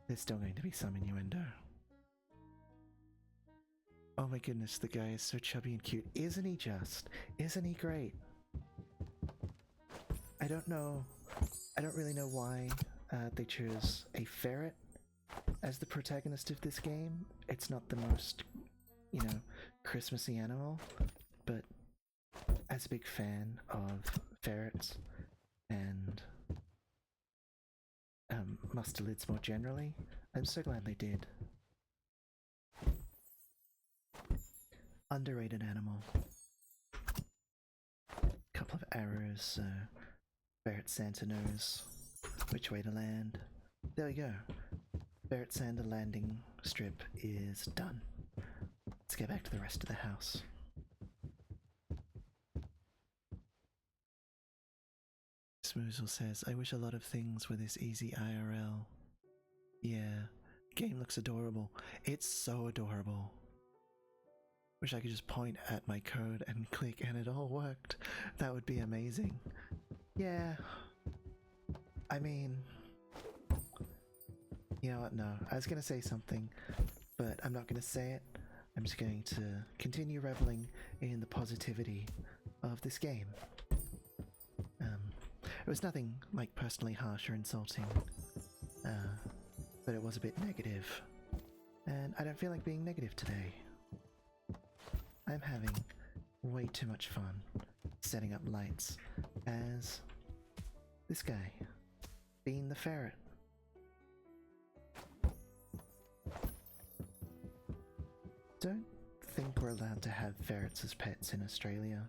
There's still going to be some innuendo. Oh my goodness, the guy is so chubby and cute. Isn't he just? Isn't he great? I don't really know why they chose a ferret as the protagonist of this game. It's not the most, you know, Christmassy animal, but as a big fan of ferrets and mustelids more generally, I'm so glad they did. Underrated animal. Couple of arrows, Ferret Santa knows which way to land. There we go. Ferret Santa landing strip is done. Let's get back to the rest of the house. Smoozle says, I wish a lot of things were this easy IRL. Yeah, game looks adorable. It's so adorable. Wish I could just point at my code and click and it all worked. That would be amazing. Yeah. I mean, you know what, no. I was gonna say something, but I'm not gonna say it. I'm just going to continue reveling in the positivity of this game. It was nothing like personally harsh or insulting, but it was a bit negative, and I don't feel like being negative today. I'm having way too much fun setting up lights as this guy, Bean the Ferret. Don't think we're allowed to have ferrets as pets in Australia.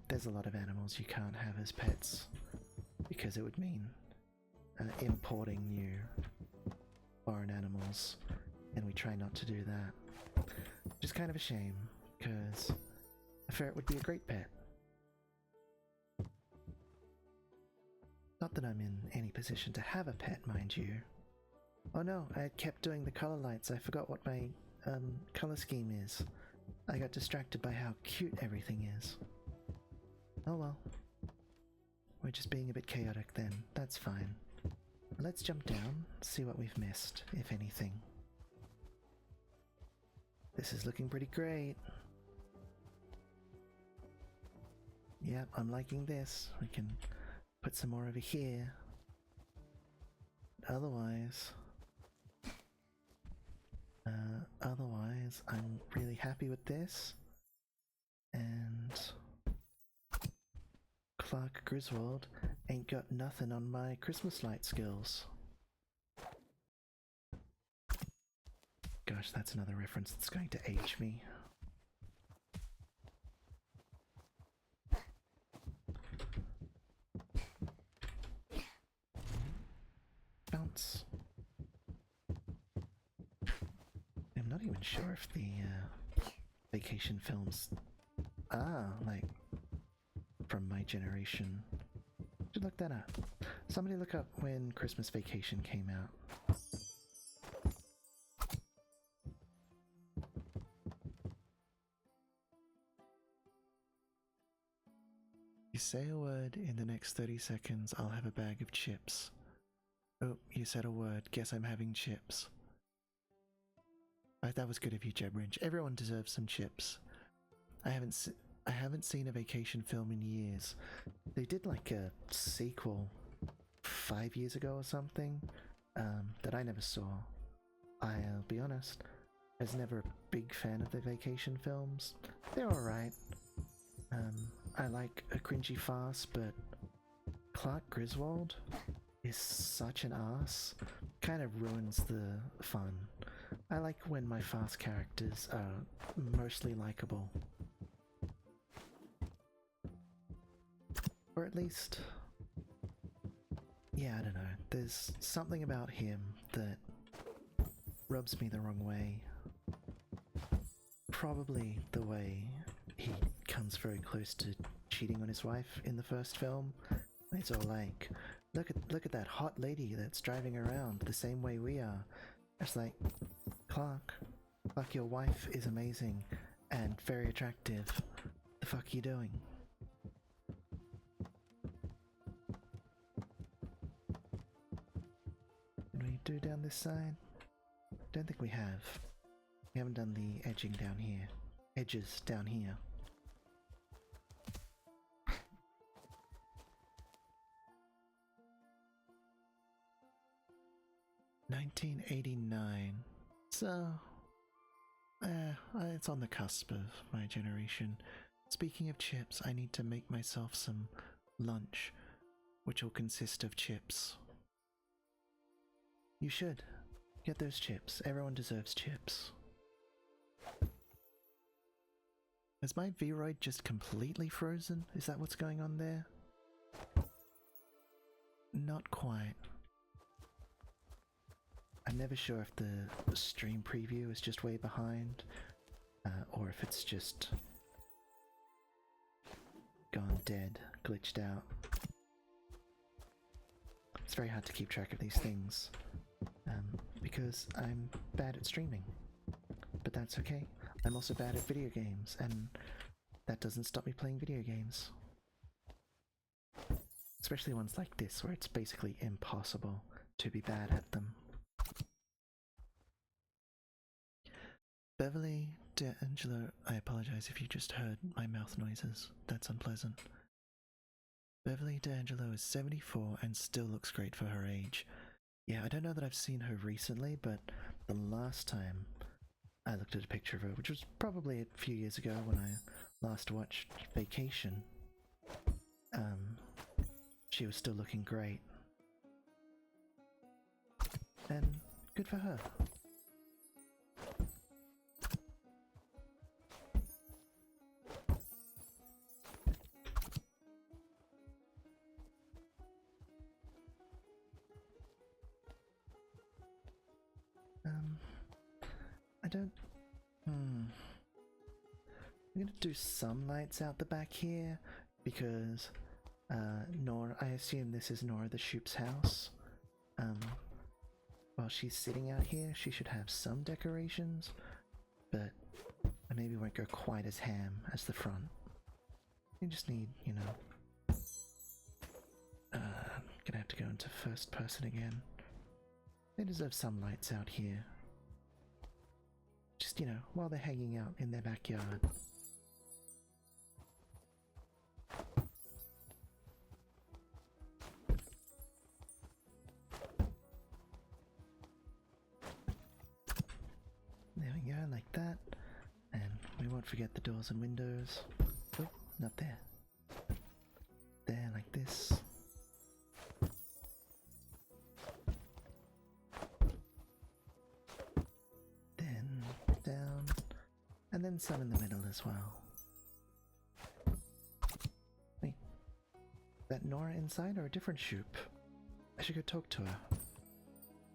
There's a lot of animals you can't have as pets because it would mean importing new foreign animals, and we try not to do that. Which is kind of a shame, because a ferret would be a great pet. Not that I'm in any position to have a pet, mind you. Oh no, I kept doing the color lights. I forgot what my color scheme is. I got distracted by how cute everything is. Oh well. We're just being a bit chaotic then. That's fine. Let's jump down, see what we've missed, if anything. This is looking pretty great. Yep, I'm liking this. We can put some more over here. Otherwise, I'm really happy with this. And Clark Griswold ain't got nothing on my Christmas light skills. Gosh, that's another reference that's going to age me. Bounce. I'm not even sure if the vacation films are like from my generation. Should look that up. Somebody look up when Christmas Vacation came out. You say a word, in the next 30 seconds I'll have a bag of chips. Oh, you said a word, guess I'm having chips. That was good of you, Jebridge. Everyone deserves some chips. I haven't seen a vacation film in years. They did like a sequel 5 years ago or something that I never saw. I'll be honest, I was never a big fan of the vacation films. They're alright. I like a cringy farce, but Clark Griswold is such an ass. Kind of ruins the fun. I like when my farce characters are mostly likable. Or at least... yeah, I don't know. There's something about him that rubs me the wrong way. Probably the way he comes very close to cheating on his wife in the first film. It's all like, look at that hot lady that's driving around the same way we are. It's like, Clark, your wife is amazing and very attractive. The fuck are you doing? Can we do down this side? Don't think we have. We haven't done the edging down here. Edges down here. $1989. So, it's on the cusp of my generation. Speaking of chips, I need to make myself some lunch, which will consist of chips. You should. Get those chips. Everyone deserves chips. Is my Vroid just completely frozen? Is that what's going on there? Not quite. I'm never sure if the stream preview is just way behind, or if it's just gone dead, glitched out. It's very hard to keep track of these things, because I'm bad at streaming. But that's okay. I'm also bad at video games, and that doesn't stop me playing video games. Especially ones like this, where it's basically impossible to be bad at them. Beverly D'Angelo, I apologize if you just heard my mouth noises. That's unpleasant. Beverly D'Angelo is 74 and still looks great for her age. Yeah, I don't know that I've seen her recently, but the last time I looked at a picture of her, which was probably a few years ago when I last watched Vacation, she was still looking great. And good for her. I don't... I'm gonna do some lights out the back here, because, Nora, I assume this is Nora the Shoop's house. While she's sitting out here, she should have some decorations, but I maybe won't go quite as ham as the front. You just need, you know... gonna have to go into first person again. They deserve some lights out here. Just, you know, while they're hanging out in their backyard. There we go, like that. And we won't forget the doors and windows. Oh, not there. There, like this. Down, and then some in the middle as well. Wait, that Nora inside or a different Shoop? I should go talk to her.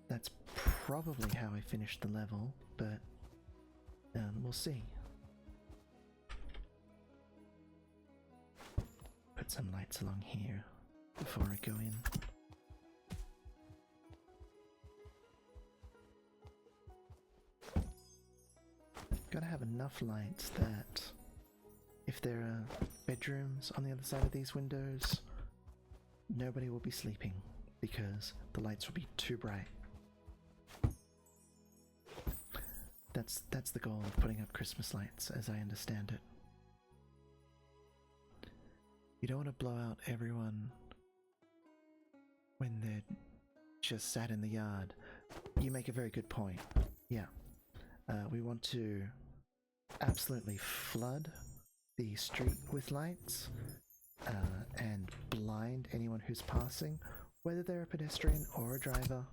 That's probably how I finished the level, but we'll see. Put some lights along here before I go in. Gotta have enough lights that if there are bedrooms on the other side of these windows, nobody will be sleeping because the lights will be too bright. That's the goal of putting up Christmas lights, as I understand it. You don't want to blow out everyone when they're just sat in the yard. You make a very good point. Yeah. We want to absolutely flood the street with lights and blind anyone who's passing, whether they're a pedestrian or a driver.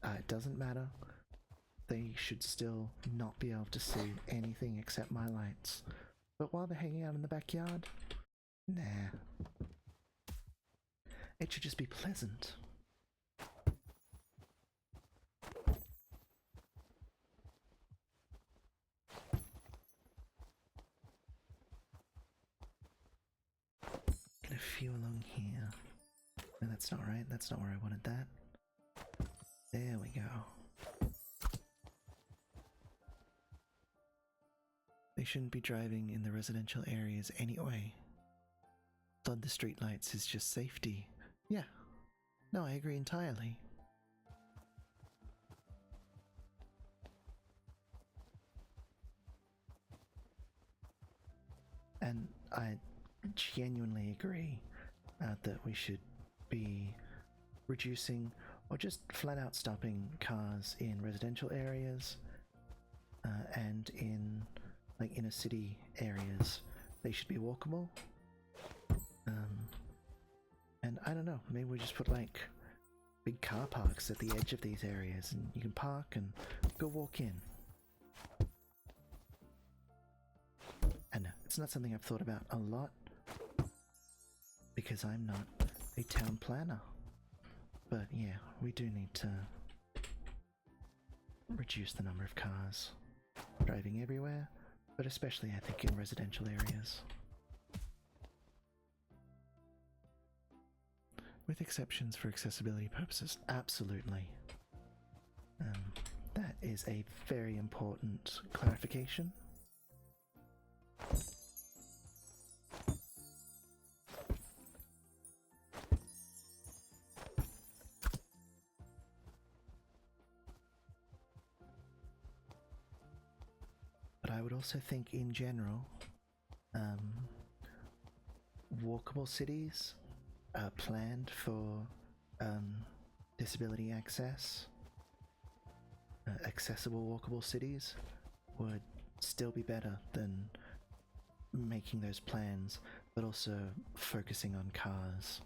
It doesn't matter. They should still not be able to see anything except my lights. But while they're hanging out in the backyard, nah. It should just be pleasant. Get a few along here. No, that's not right. That's not where I wanted that. There we go. They shouldn't be driving in the residential areas anyway. Flood the streetlights is just safety. Yeah. No, I agree entirely. And I genuinely agree that we should be reducing or just flat out stopping cars in residential areas and in like inner city areas. They should be walkable. And I don't know, maybe we just put like big car parks at the edge of these areas and you can park and go walk in. And no, it's not something I've thought about a lot because I'm not a town planner. But yeah, we do need to reduce the number of cars driving everywhere, but especially I think in residential areas. With exceptions for accessibility purposes, absolutely. That is a very important clarification. also think in general, walkable cities planned for disability access, accessible walkable cities would still be better than making those plans, but also focusing on cars,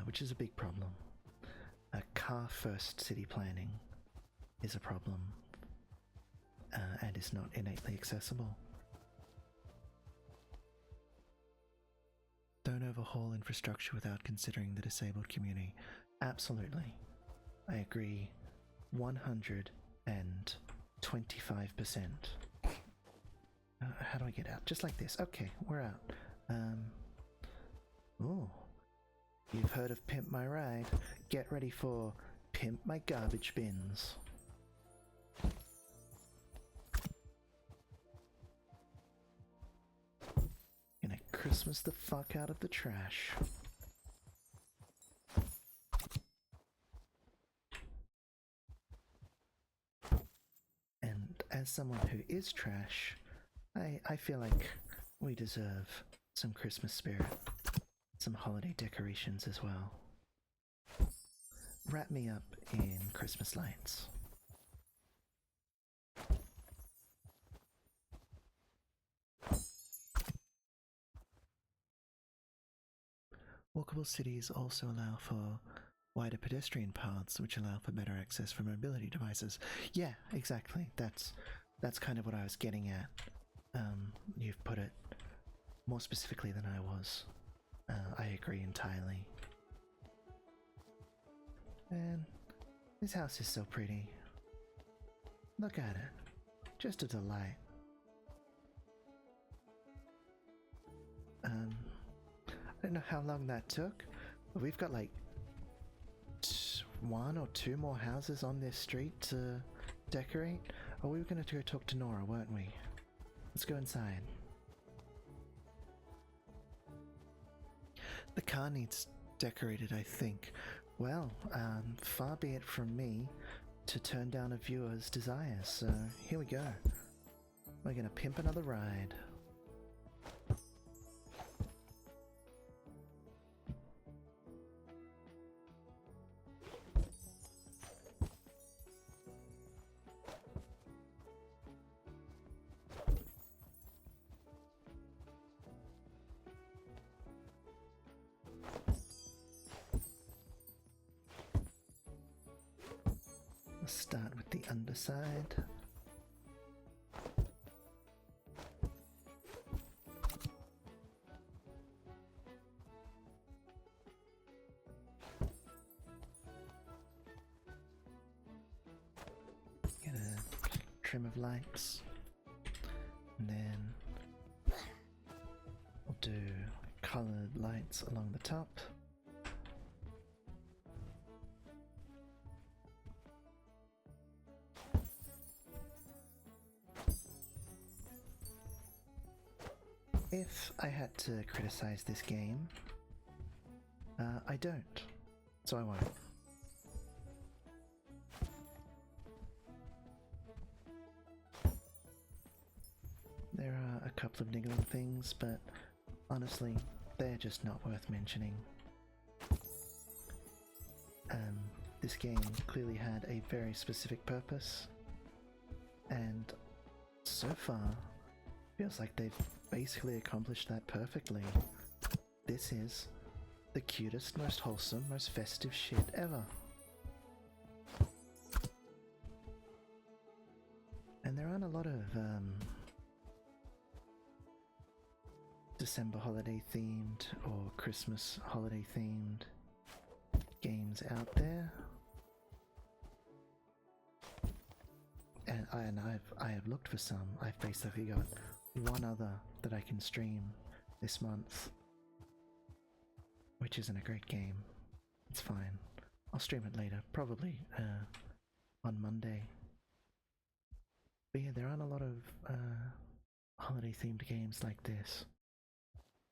which is a big problem. Car-first city planning is a problem, and is not innately accessible. Don't overhaul infrastructure without considering the disabled community. Absolutely. I agree 125%. How do I get out? Just like this. Okay, we're out. Ooh. You've heard of Pimp My Ride. Get ready for Pimp My Garbage Bins. Gonna Christmas the fuck out of the trash. And as someone who is trash, I feel like we deserve some Christmas spirit, some holiday decorations as well. Wrap me up in Christmas lights. Walkable cities also allow for wider pedestrian paths, which allow for better access for mobility devices. Yeah, exactly. That's kind of what I was getting at. You've put it more specifically than I was. I agree entirely. Man, this house is so pretty. Look at it. Just a delight. I don't know how long that took, but we've got like one or two more houses on this street to decorate. Oh, we were going to go talk to Nora, weren't we? Let's go inside. The car needs decorated, I think. Well, far be it from me to turn down a viewer's desires, so here we go. We're gonna pimp another ride. Let's start with the underside. Get a trim of lights, and then we'll do colored lights along the top. If I had to criticize this game, I don't, so I won't. There are a couple of niggling things, but honestly, they're just not worth mentioning. This game clearly had a very specific purpose, and so far, feels like they've basically accomplished that perfectly. This is the cutest, most wholesome, most festive shit ever. And there aren't a lot of December holiday themed or Christmas holiday themed games out there. And I have looked for some. I've basically got one other that I can stream this month, which isn't a great game. It's fine. I'll stream it later, probably on Monday. But yeah, there aren't a lot of holiday themed games like this,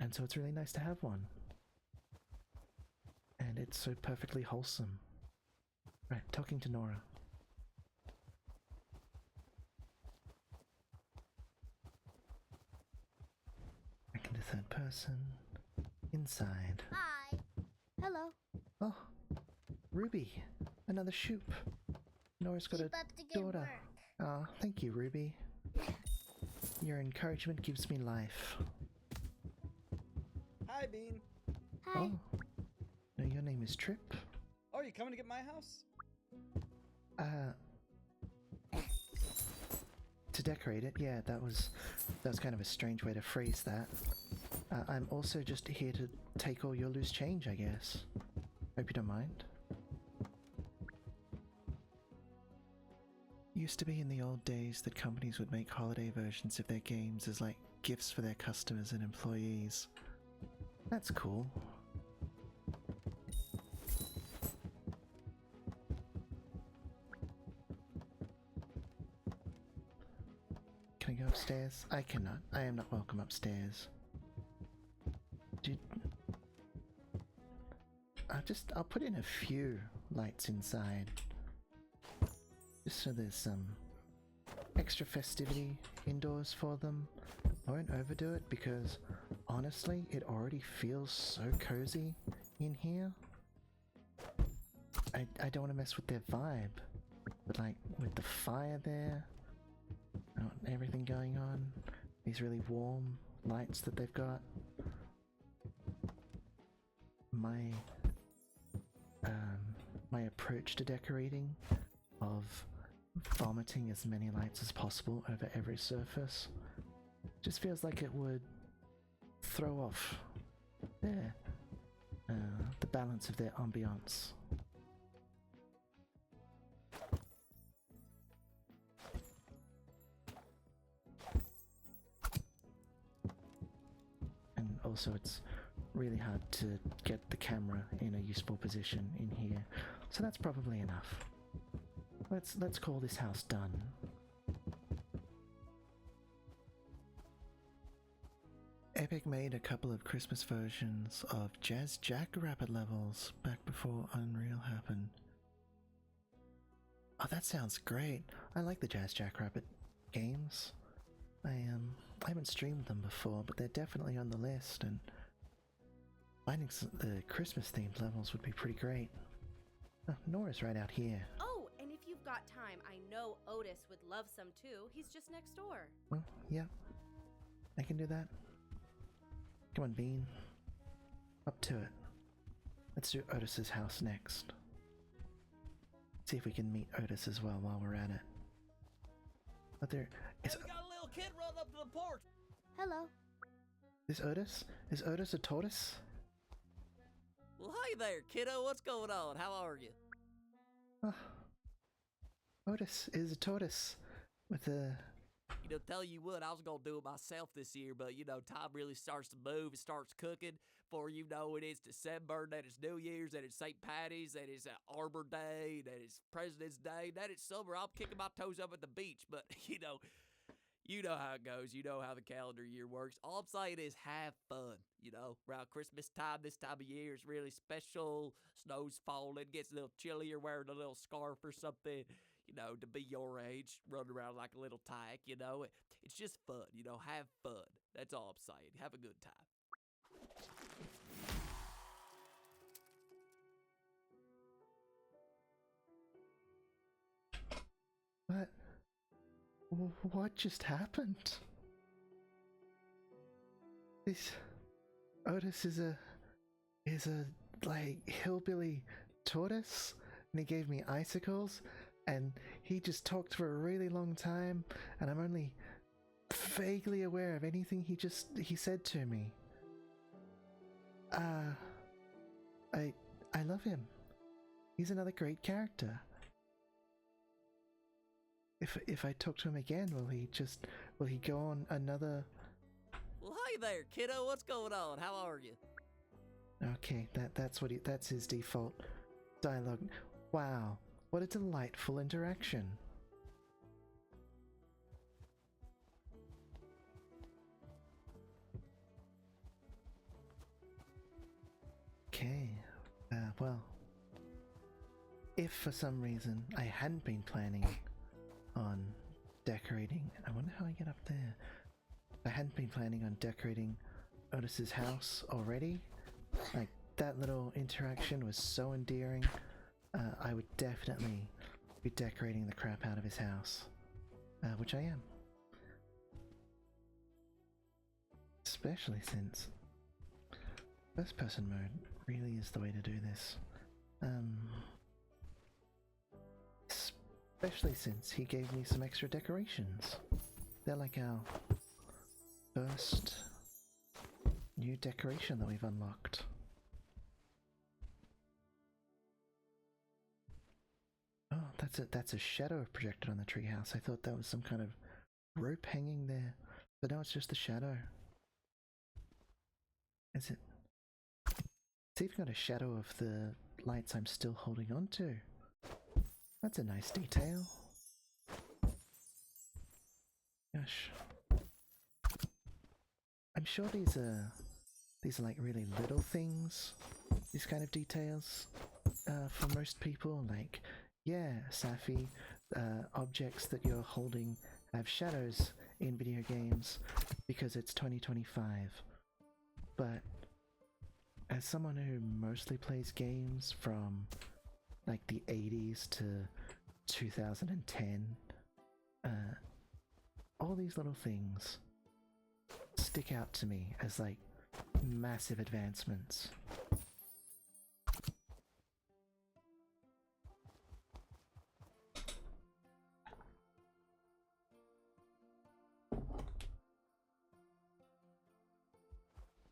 and so it's really nice to have one. And it's so perfectly wholesome. Right, talking to Nora. third person. Inside. Hi. Hello. Oh, Ruby, another shoop. Nora's got Keep a up the good daughter. work. Ah, thank you, Ruby. Your encouragement gives me life. Hi, Bean. Hi. Oh, no, your name is Trip. Oh, are you coming to get my house? To decorate it, yeah, that was kind of a strange way to phrase that. I'm also just here to take all your loose change, I guess. Hope you don't mind. Used to be in the old days that companies would make holiday versions of their games as like gifts for their customers and employees. That's cool. Can I go upstairs? I cannot. I am not welcome upstairs. I'll put in a few lights inside. Just so there's some extra festivity indoors for them. I won't overdo it because honestly, it already feels so cozy in here. I don't want to mess with their vibe. But like, with the fire there, everything going on, these really warm lights that they've got. My approach to decorating of vomiting as many lights as possible over every surface just feels like it would throw off the balance of their ambiance. And also it's really hard to get the camera in a useful position in here, so that's probably enough. Let's call this house done. Epic made a couple of Christmas versions of Jazz Jackrabbit levels back before Unreal happened. Oh, that sounds great. I like the Jazz Jackrabbit games. I haven't streamed them before, but they're definitely on the list, and finding the Christmas themed levels would be pretty great. Oh, Nora's right out here. Oh, and if you've got time, I know Otis would love some too. He's just next door. Well, yeah, I can do that. Come on, Bean. Up to it. Let's do Otis's house next. See if we can meet Otis as well while we're at it. But there is. Hey, we got a little kid run up to the porch. Hello. Is Otis? Is Otis a tortoise? Well, hi there, kiddo. What's going on? How are you? Oh, Otis is a tortoise with a. You know, tell you what, I was gonna do it myself this year, but you know, time really starts to move. It starts cooking. Before you know it, it's December, then it's New Year's, then it's St. Patty's, then it's Arbor Day, then it's President's Day, then it's summer. I'm kicking my toes up at the beach, but you know how it goes. You know how the calendar year works. All I'm saying is have fun. You know, around Christmas time, this time of year is really special. Snow's falling, gets a little chillier, wearing a little scarf or something. You know, to be your age, running around like a little tyke, you know. It's just fun, you know, have fun. That's all I'm saying. Have a good time. What just happened? This Otis is a like hillbilly tortoise, and he gave me icicles, and he just talked for a really long time, and I'm only vaguely aware of anything he said to me. I love him. He's another great character. If I talk to him again, will he go on another? Well, hi there, kiddo. What's going on? How are you? Okay, that's his default dialogue. Wow, what a delightful interaction. Okay, well, if for some reason I hadn't been planning on decorating, I wonder how I get up there. I hadn't been planning on decorating Otis's house already. Like, that little interaction was so endearing. I would definitely be decorating the crap out of his house. Which I am. Especially since first person mode really is the way to do this. Especially since he gave me some extra decorations. They're like our first new decoration that we've unlocked. Oh, that's a shadow projected on the treehouse. I thought that was some kind of rope hanging there, but no, it's just the shadow. Is it? It's even got a shadow of the lights I'm still holding on to. That's a nice detail. Gosh. I'm sure these are like really little things, these kind of details, for most people. Like, yeah, Sapphy, objects that you're holding have shadows in video games because it's 2025. But as someone who mostly plays games from like the 80s to 2010, all these little things stick out to me as like massive advancements.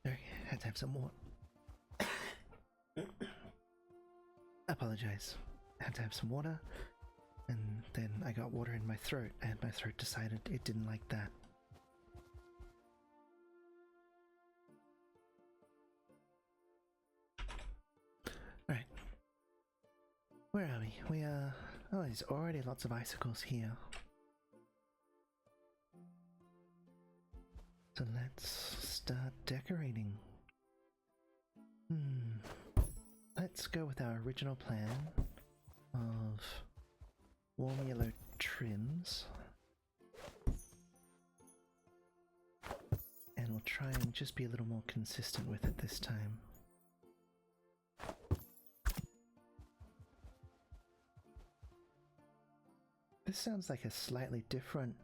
Sorry, had to have some more. Apologize. Had to have some water, and then I got water in my throat, and my throat decided it didn't like that. Right. Where are we? We are... Oh, there's already lots of icicles here. So let's start decorating. Let's go with our original plan of warm yellow trims. And we'll try and just be a little more consistent with it this time. This sounds like a slightly different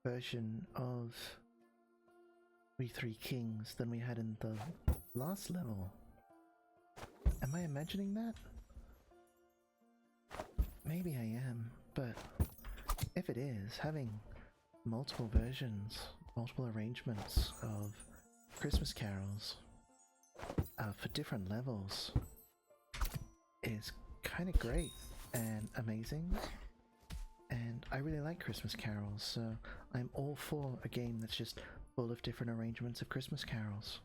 version of We Three Kings than we had in the last level. Am I imagining that? Maybe I am, but if it is, having multiple versions, multiple arrangements of Christmas carols for different levels is kind of great and amazing. And I really like Christmas carols, so I'm all for a game that's just full of different arrangements of Christmas carols.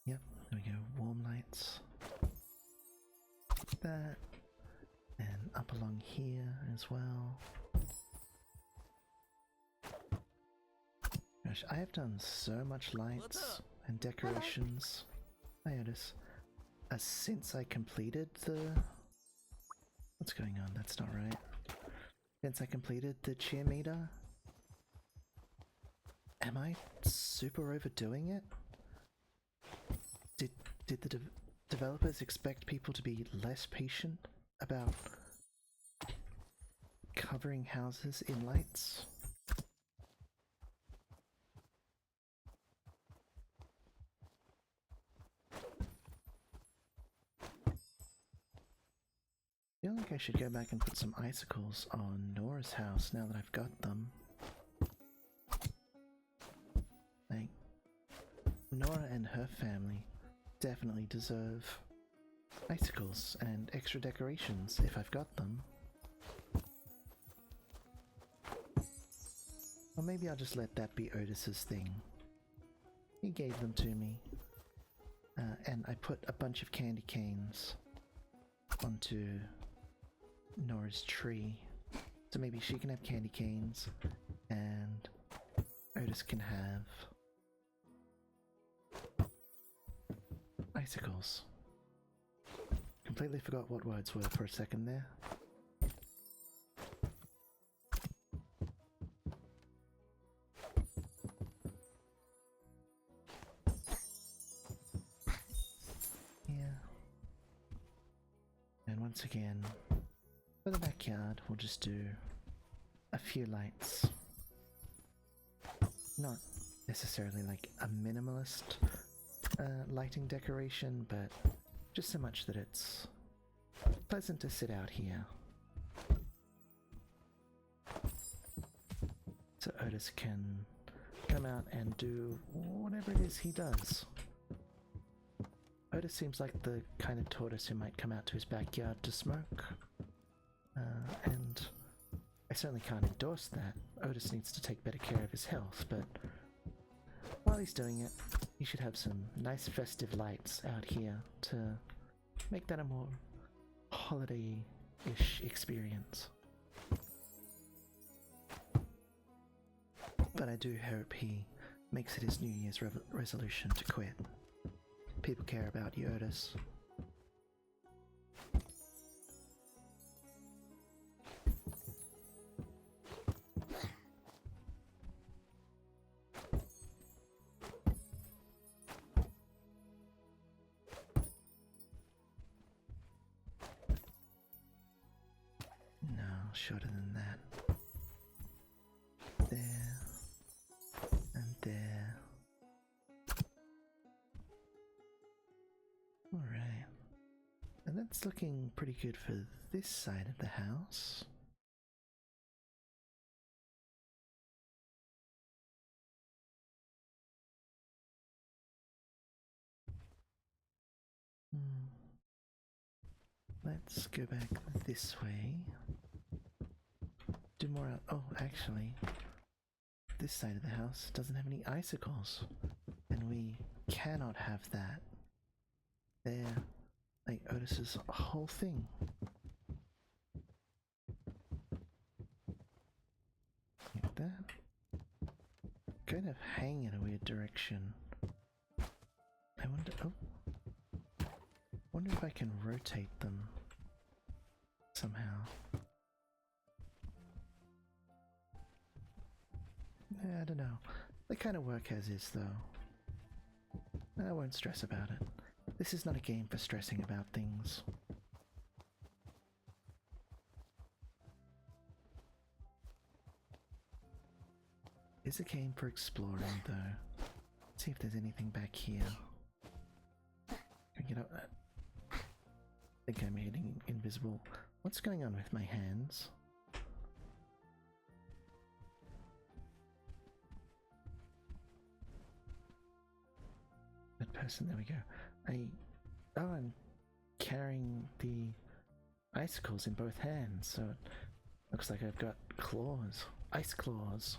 Yep, there we go, warm lights. That. And up along here as well. Gosh, I have done so much lights and decorations. I notice. Since I completed the... What's going on? That's not right. Since I completed the cheer meter. Am I super overdoing it? Did the developers expect people to be less patient about covering houses in lights? I feel like I should go back and put some icicles on Nora's house now that I've got them. Like, Nora and her family definitely deserve icicles and extra decorations if I've got them. Or maybe I'll just let that be Otis's thing. He gave them to me. And I put a bunch of candy canes onto Nora's tree. So maybe she can have candy canes and Otis can have icicles. Completely forgot what words were for a second there. Yeah. And once again, for the backyard, we'll just do a few lights. Not necessarily like a minimalist lighting decoration, but just so much that it's pleasant to sit out here. So Otis can come out and do whatever it is he does. Otis seems like the kind of tortoise who might come out to his backyard to smoke. And I certainly can't endorse that. Otis needs to take better care of his health, but while he's doing it, he should have some nice festive lights out here to make that a more holiday-ish experience. But I do hope he makes it his New Year's resolution to quit. People care about you, Otis. No, shorter than that. There. And there. Alright. And that's looking pretty good for this side of the house. Let's go back this way. Do more out. Oh, actually, this side of the house doesn't have any icicles. And we cannot have that. There, like Otis's whole thing. Like that. Kind of hang in a weird direction. I wonder if I can rotate them somehow. I don't know. They kind of work as is, though. I won't stress about it. This is not a game for stressing about things. It's a game for exploring, though. Let's see if there's anything back here. Can I get up? I think I'm hitting invisible. What's going on with my hands? That person, there we go. I'm carrying the icicles in both hands, so it looks like I've got claws. Ice claws.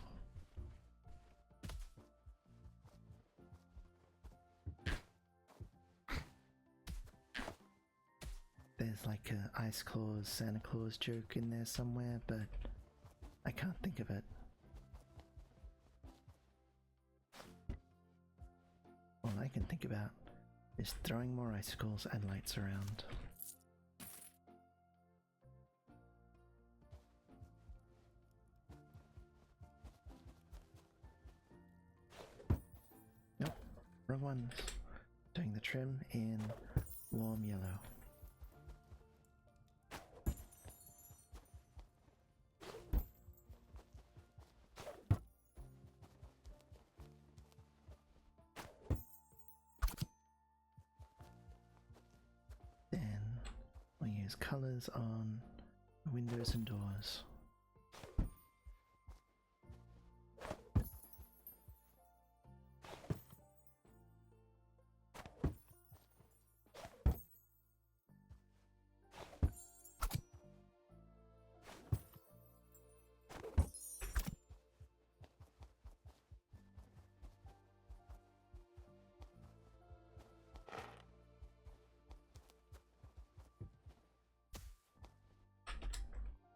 There's like a Ice Claus, Santa Claus joke in there somewhere, but I can't think of it. All I can think about is throwing more icicles and lights around. Nope, wrong ones. Doing the trim in warm yellow. Colors on windows and doors.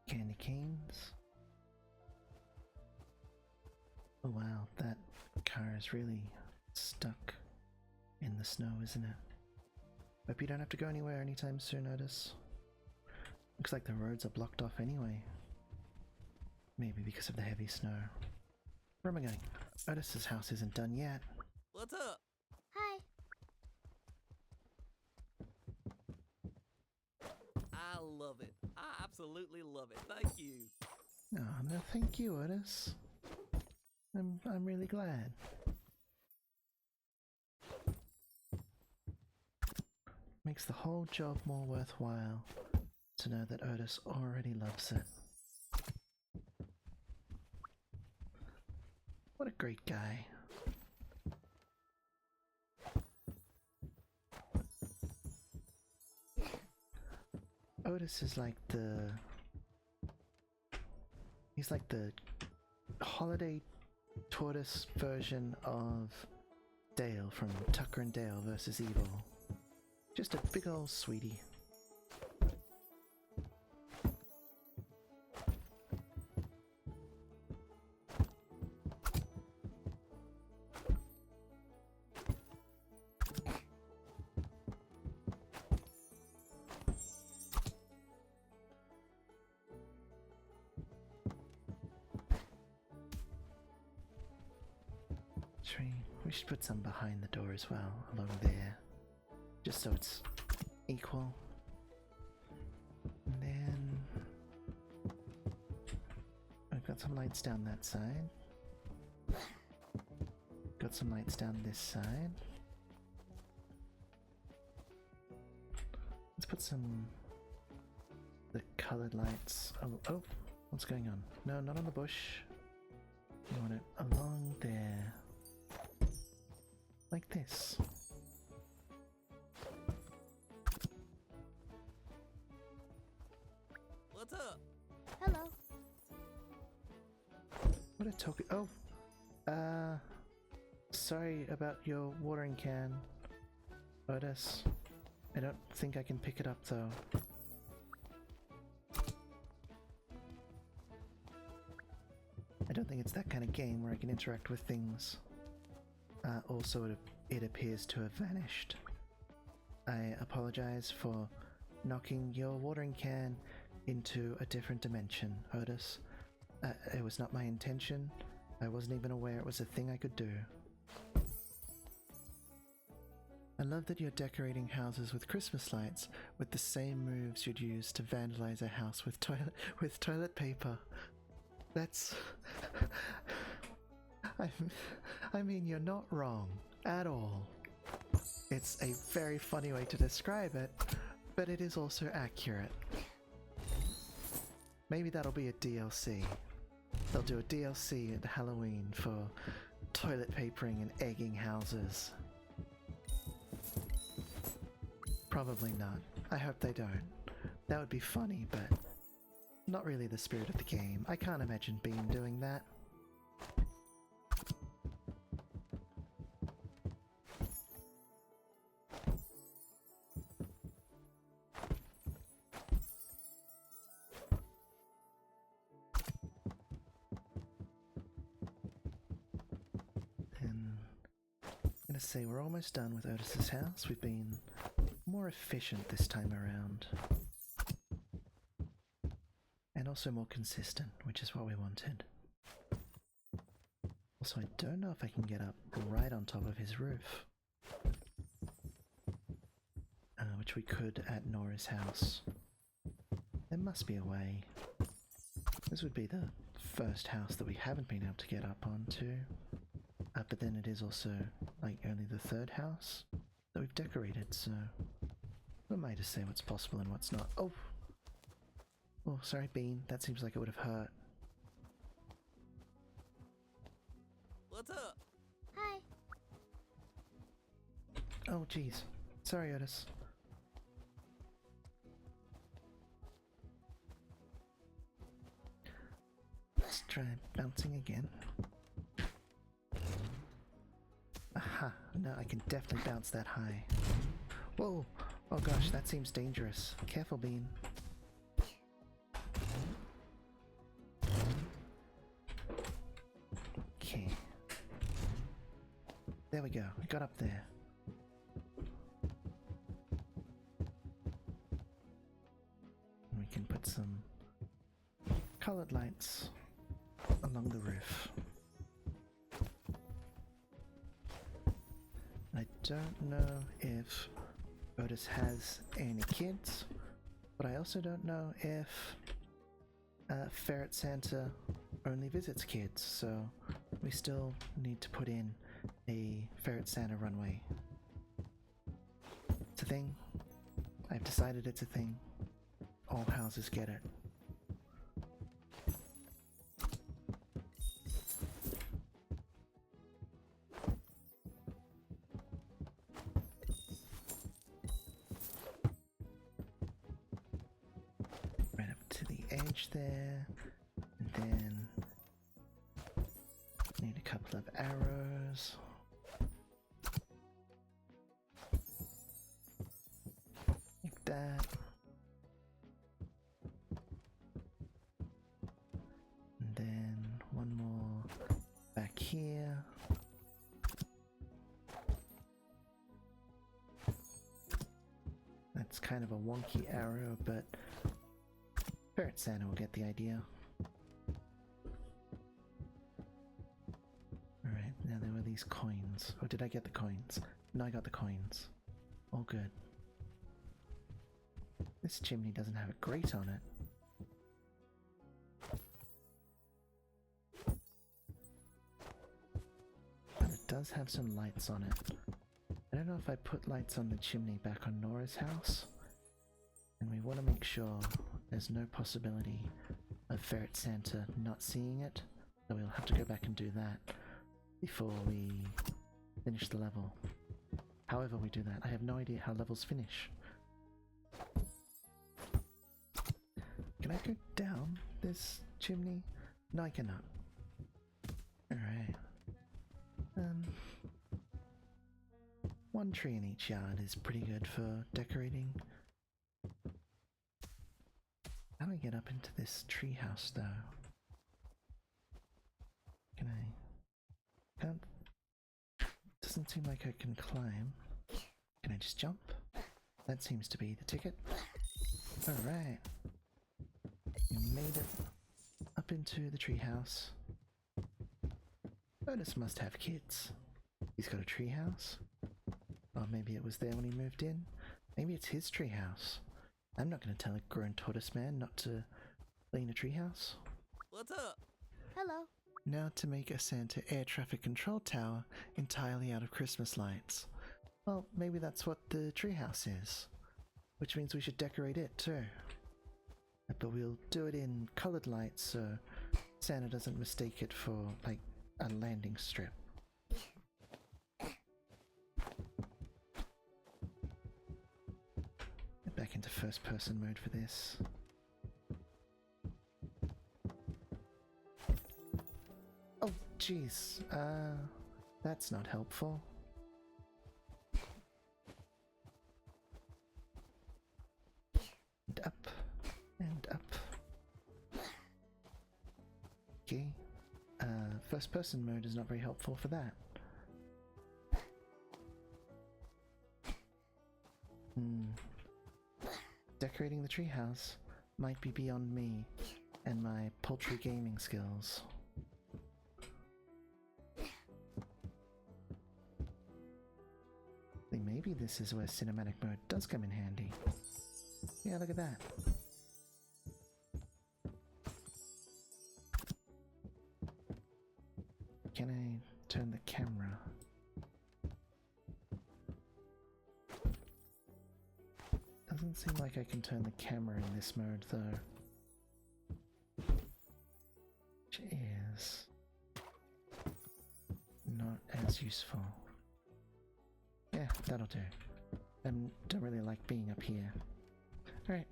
Candy canes. Oh wow, that car is really stuck in the snow, isn't it? Hope you don't have to go anywhere anytime soon, Otis. Looks like the roads are blocked off anyway. Maybe because of the heavy snow. Where am I going? Otis's house isn't done yet. What's up? Hi. I love it. I absolutely love it. Thank you. Oh, no, thank you, Otis. I'm really glad. Makes the whole job more worthwhile to know that Otis already loves it. What a great guy. Otis is like he's like the holiday tortoise version of Dale from Tucker and Dale versus Evil. Just a big old sweetie. We should put some behind the door as well, along there. Just so it's equal. And then I've got some lights down that side. Got some lights down this side. Let's put some the colored lights. Oh, what's going on? No, not on the bush. You want it along there. Like this. What's up? Hello. What a token. Oh, sorry about your watering can, Otis. I don't think I can pick it up though. I don't think it's that kind of game where I can interact with things. Also, it appears to have vanished. I apologize for knocking your watering can into a different dimension, Otis. It was not my intention. I wasn't even aware it was a thing I could do. I love that you're decorating houses with Christmas lights with the same moves you'd use to vandalize a house with toilet paper. That's... I mean, you're not wrong at all. It's a very funny way to describe it, but it is also accurate. Maybe that'll be a DLC. They'll do a DLC at Halloween for toilet papering and egging houses. Probably not. I hope they don't. That would be funny, but not really the spirit of the game. I can't imagine Bean doing that. Say we're almost done with Otis's house. We've been more efficient this time around. And also more consistent, which is what we wanted. Also, I don't know if I can get up right on top of his roof. Which we could at Nora's house. There must be a way. This would be the first house that we haven't been able to get up onto. But then it is also, like, only the third house that we've decorated, so who am I to say what's possible and what's not? Oh! Oh, sorry, Bean. That seems like it would have hurt. What's up? Hi. Oh, jeez. Sorry, Otis. Let's try bouncing again. Aha, no, I can definitely bounce that high. Whoa! Oh gosh, that seems dangerous. Careful, Bean. Okay. There we go, we got up there. colored lights along the roof. I don't know if Otis has any kids, but I also don't know if Ferret Santa only visits kids, so we still need to put in a Ferret Santa runway. It's a thing. I've decided it's a thing. All houses get it. Right up to the edge there, and then need a couple of arrows. Like that. And then one more back here. That's kind of a wonky arrow, but Ferret Santa will get the idea. Alright, now there were these coins. Oh, did I get the coins? No, I got the coins. All good. This chimney doesn't have a grate on it. But it does have some lights on it. I don't know if I put lights on the chimney back on Nora's house. And we want to make sure there's no possibility of Ferret Santa not seeing it. So we'll have to go back and do that before we finish the level. However we do that, I have no idea how levels finish. Can I go down this chimney? No, I cannot. Alright. One tree in each yard is pretty good for decorating. How do I get up into this tree house though? Can I? Can't. Doesn't seem like I can climb. Can I just jump? That seems to be the ticket. Alright. We made it up into the treehouse. Otis must have kids. He's got a treehouse. Or maybe it was there when he moved in. Maybe it's his treehouse. I'm not going to tell a grown tortoise man not to clean a treehouse. What's up? Hello. Now to make a Santa air traffic control tower entirely out of Christmas lights. Well, maybe that's what the treehouse is. Which means we should decorate it too. But we'll do it in colored lights so Santa doesn't mistake it for, like, a landing strip. Get back into first person mode for this. Oh, jeez. That's not helpful. And up. And up. Okay. First person mode is not very helpful for that. Decorating the treehouse might be beyond me and my paltry gaming skills. I think maybe this is where cinematic mode does come in handy. Yeah, look at that. Can I turn the camera? Doesn't seem like I can turn the camera in this mode though. Which is not as useful. Yeah, that'll do. I don't really like being up here. Alright.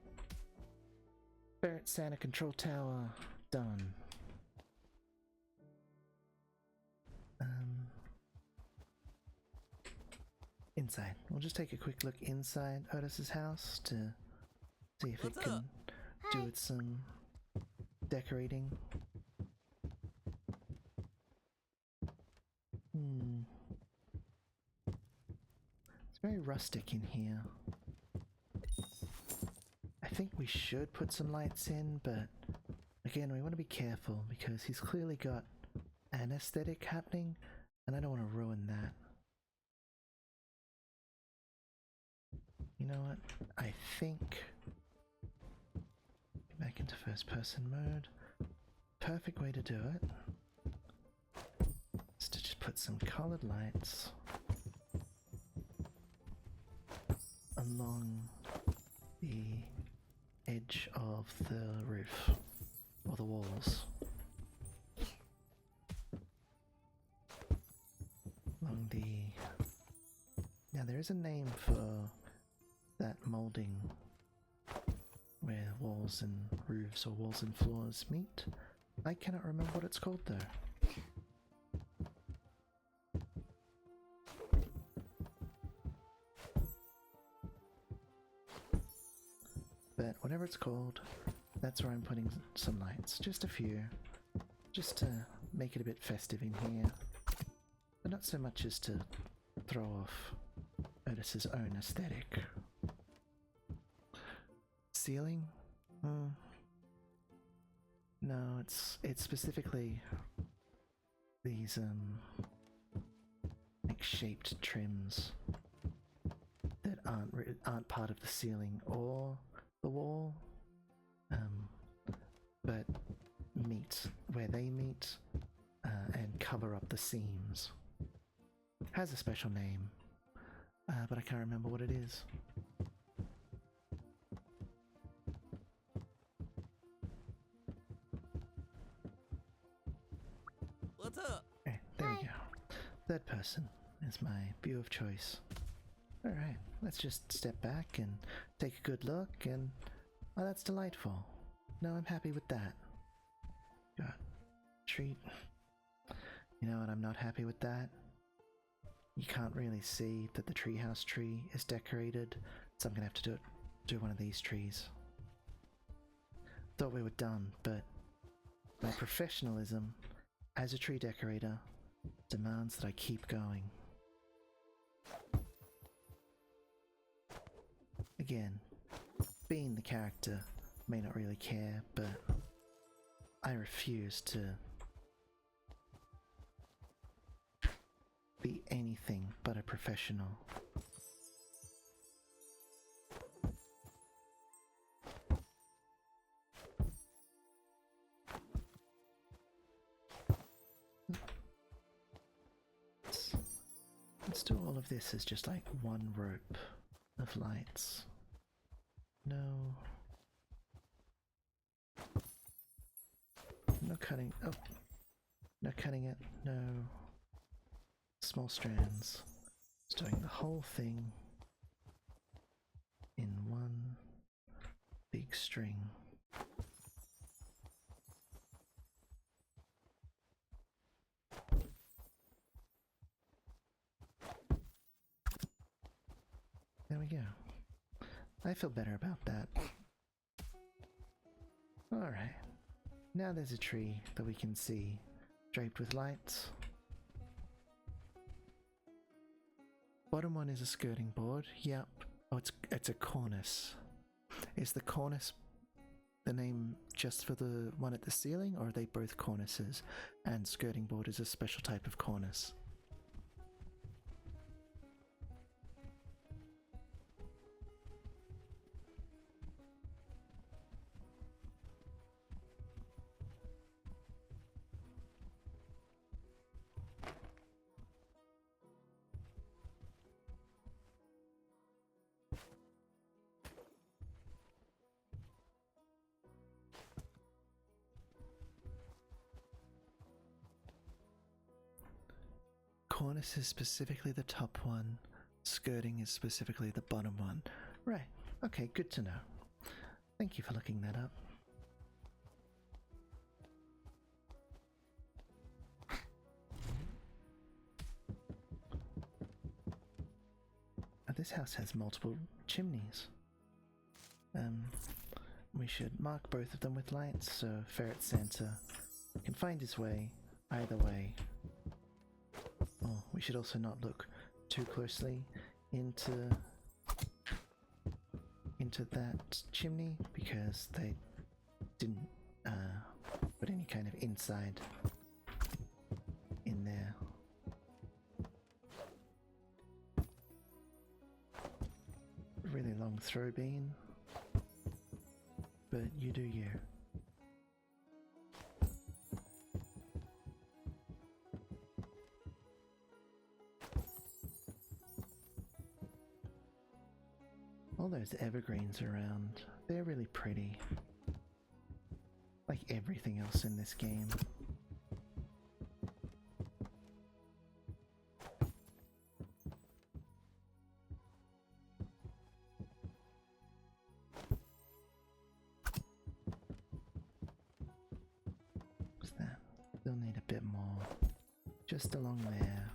Ferret Santa control tower done. Inside. We'll just take a quick look inside Otis's house to see if What's it can up? do with some decorating. It's very rustic in here. I think we should put some lights in, but I again, we want to be careful because he's clearly got an aesthetic happening, and I don't want to ruin that. You know what? I think back into first person mode. Perfect way to do it is to just put some colored lights along the edge of the roof or the walls. Along the... Now there is a name for that molding where walls and roofs or walls and floors meet. I cannot remember what it's called though. But whatever it's called, that's where I'm putting some lights. Just a few. Just to make it a bit festive in here. But not so much as to throw off Otis's own aesthetic. Ceiling? No, it's specifically these like shaped trims that aren't part of the ceiling or the wall, but meet where they meet and cover up the seams. Has a special name, but I can't remember what it is. What's up? Okay, there we go. Third person is my view of choice. Alright, let's just step back and take a good look, and oh, that's delightful. No, I'm happy with that. Got treat. You know what, I'm not happy with that. You can't really see that the treehouse tree is decorated, so I'm gonna have to do one of these trees. Thought we were done, but my professionalism as a tree decorator demands that I keep going. Again, being the character may not really care, but I refuse to be anything but a professional. Let's do all of this as just like one rope of lights. No. No cutting. Oh. No cutting it. No. Small strands. Just doing the whole thing in one big string. There we go. I feel better about that. Alright. Now there's a tree that we can see draped with lights. Bottom one is a skirting board. Yep. Oh, it's a cornice. Is the cornice the name just for the one at the ceiling, or are they both cornices? And skirting board is a special type of cornice. Cornice is specifically the top one, skirting is specifically the bottom one. Right, okay, good to know. Thank you for looking that up. This house has multiple chimneys. We should mark both of them with lights so Ferret Santa can find his way either way. Oh, we should also not look too closely into that chimney because they didn't put any kind of inside in there. Really long throw bean, but you do you. All those evergreens around, they're really pretty. Like everything else in this game. What's that? They'll need a bit more. Just along there.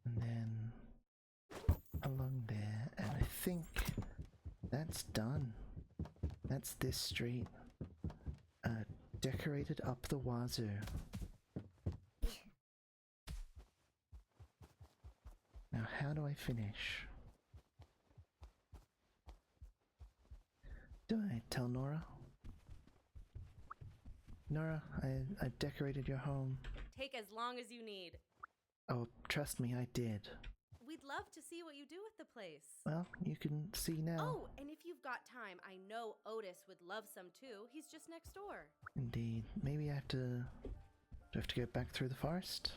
And then along there, and I think that's done. That's this street. Decorated up the wazoo. Now how do I finish? Do I tell Nora? Nora, I've decorated your home. Take as long as you need. Oh, trust me, I did. We'd love to see what you do with the place. Well, you can see now. Oh, and if you've got time, I know Otis would love some too. He's just next door. Indeed. Maybe I have to... Do I have to go back through the forest?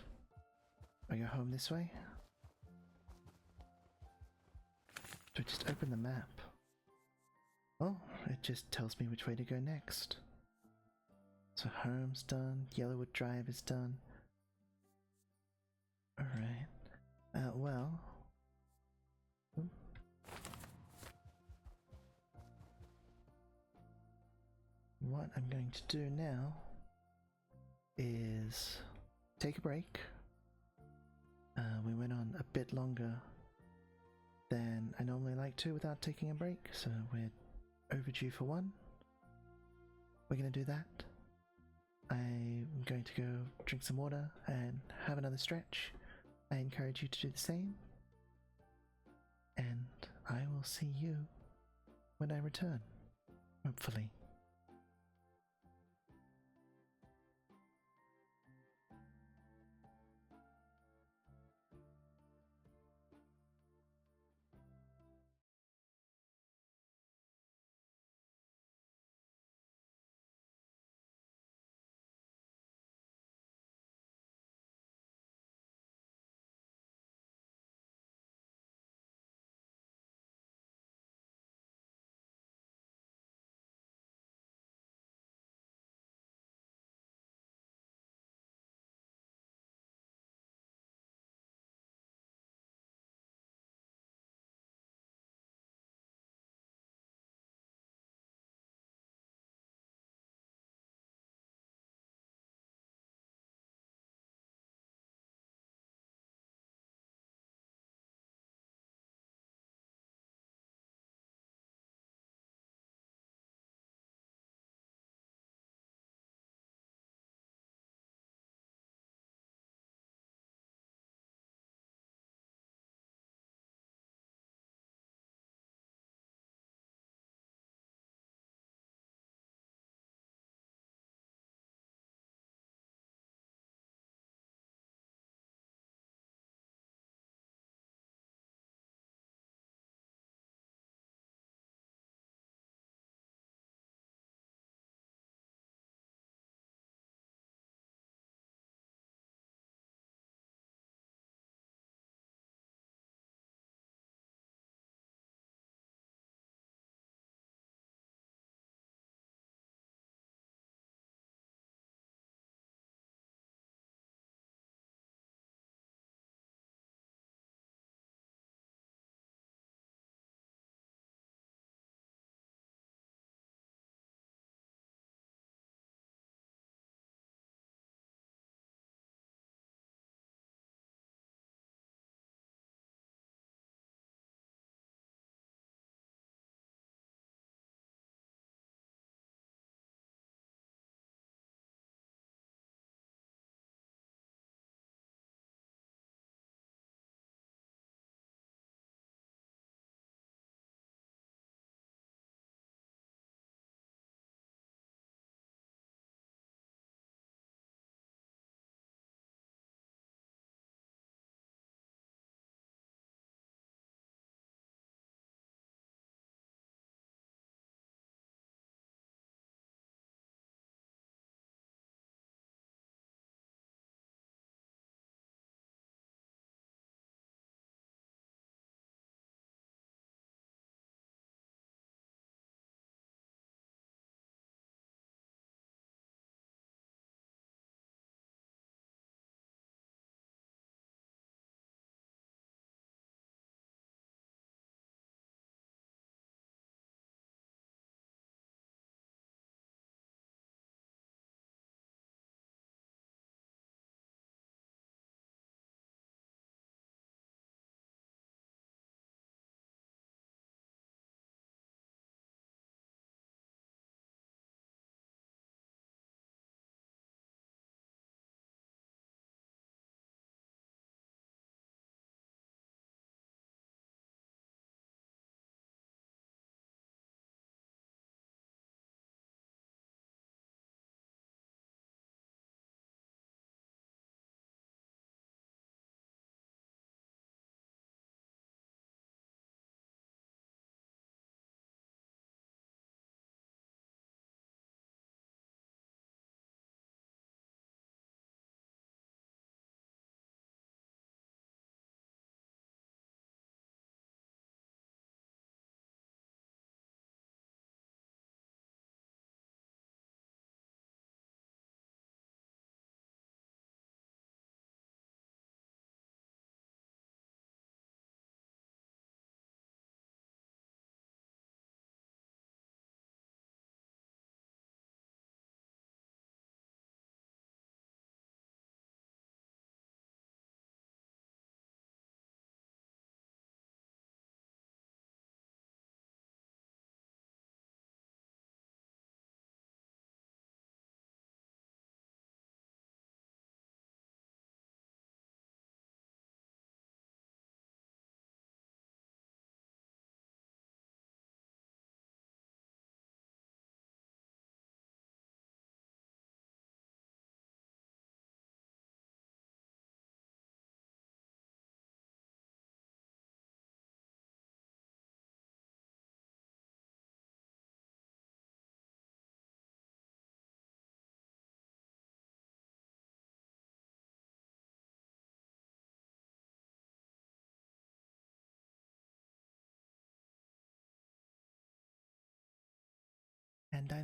Or go home this way? Do I just open the map? Oh, it just tells me which way to go next. So home's done, Yellowwood Drive is done. Alright. Well... What I'm going to do now is take a break. We went on a bit longer than I normally like to without taking a break, so we're overdue for one. We're going to do that. I'm going to go drink some water and have another stretch. I encourage you to do the same. And I will see you when I return, hopefully.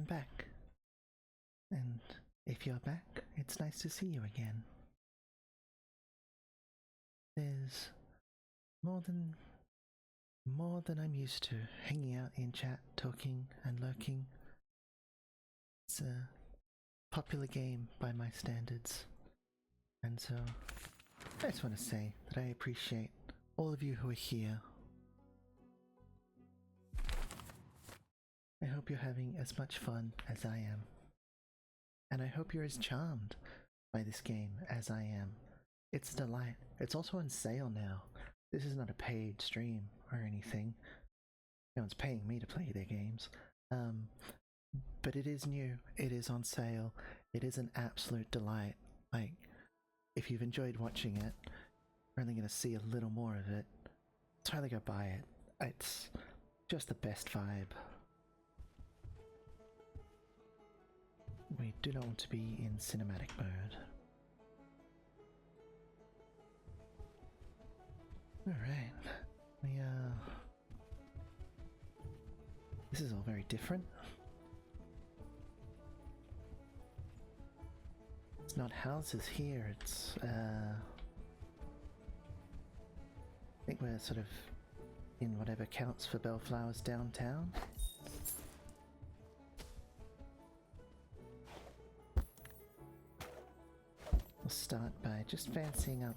I'm back. And if you're back, it's nice to see you again. There's more than I'm used to hanging out in chat, talking and lurking. It's a popular game by my standards. And so, I just want to say that I appreciate all of you who are here. I hope you're having as much fun as I am. And I hope you're as charmed by this game as I am. It's a delight. It's also on sale now. This is not a paid stream or anything. No one's paying me to play their games. But it is new. It is on sale. It is an absolute delight. Like, if you've enjoyed watching it, you're only going to see a little more of it. Try to go buy it. It's just the best vibe. We do not want to be in cinematic mode. Alright, this is all very different. It's not houses here, it's, I think we're sort of in whatever counts for Bellflower's downtown. We'll start by just fancying up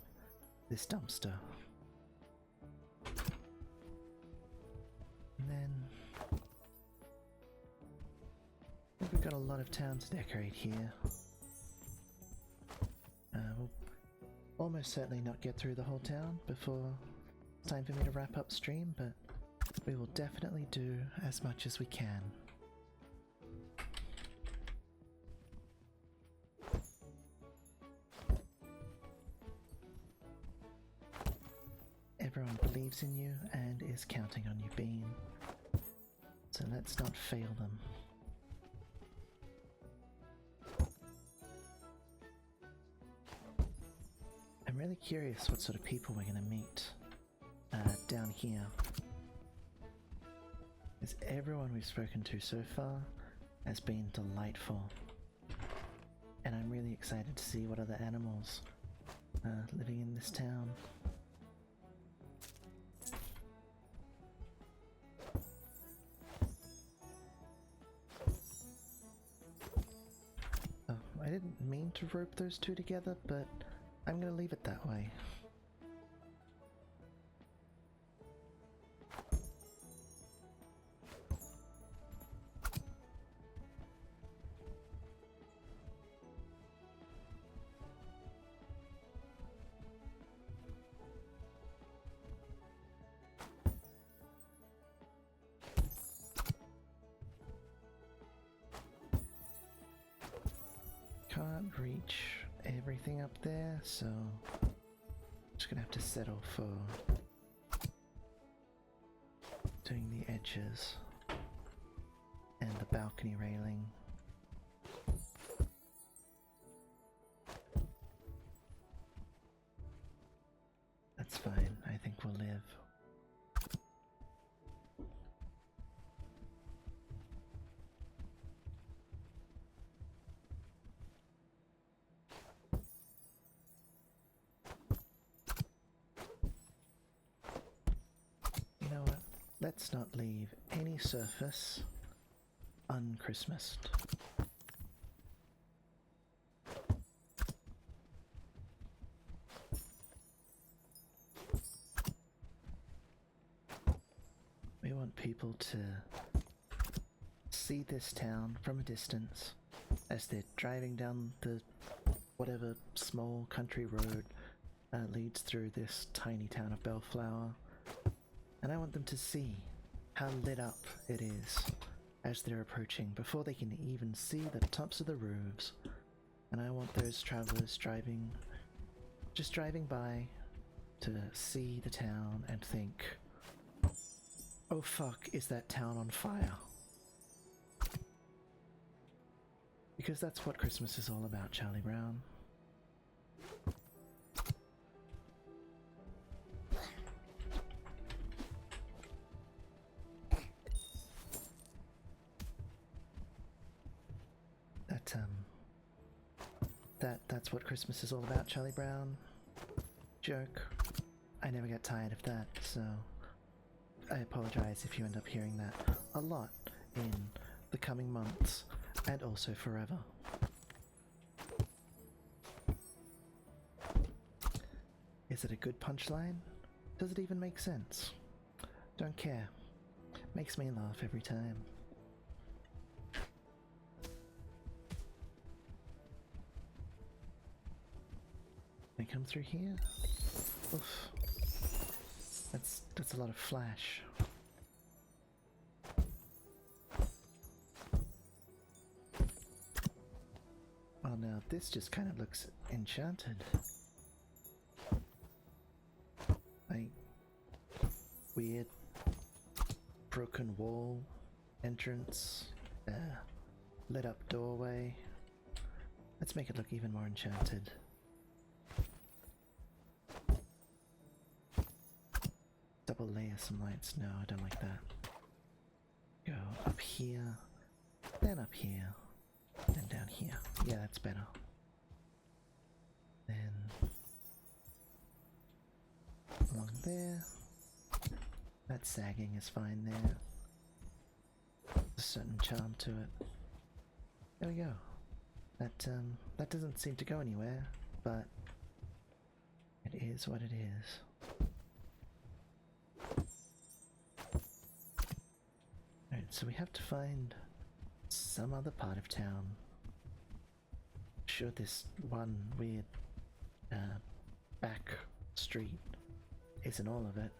this dumpster. And then I think we've got a lot of town to decorate here. We'll almost certainly not get through the whole town before it's time for me to wrap up stream, but we will definitely do as much as we can. Everyone believes in you and is counting on you, Bean. So let's not fail them. I'm really curious what sort of people we're going to meet down here. Because everyone we've spoken to so far has been delightful. And I'm really excited to see what other animals are living in this town. I didn't mean to rope those two together, but I'm gonna leave it that way. Can't reach everything up there, so I'm just gonna have to settle for doing the edges and the balcony railing. That's fine, I think we'll live. Let's not leave any surface un-Christmased. We want people to see this town from a distance as they're driving down the whatever small country road leads through this tiny town of Bellflower. And I want them to see how lit up it is as they're approaching before they can even see the tops of the roofs. And I want those travelers just driving by to see the town and think, oh fuck, is that town on fire? Because that's what Christmas is all about, Charlie Brown. That's what Christmas is all about, Charlie Brown? Joke. I never get tired of that, so I apologize if you end up hearing that a lot in the coming months and also forever. Is it a good punchline? Does it even make sense? Don't care. Makes me laugh every time. Can I come through here? Oof. That's a lot of flash. Well, now this just kind of looks enchanted. Like weird broken wall entrance, lit up doorway. Let's make it look even more enchanted. Double layer some lights. No, I don't like that. Go up here, then up here, then down here. Yeah, that's better. Then along there. That sagging is fine there. There's a certain charm to it. There we go. That doesn't seem to go anywhere, but it is what it is. Alright, so we have to find some other part of town. Sure, this one weird back street isn't all of it.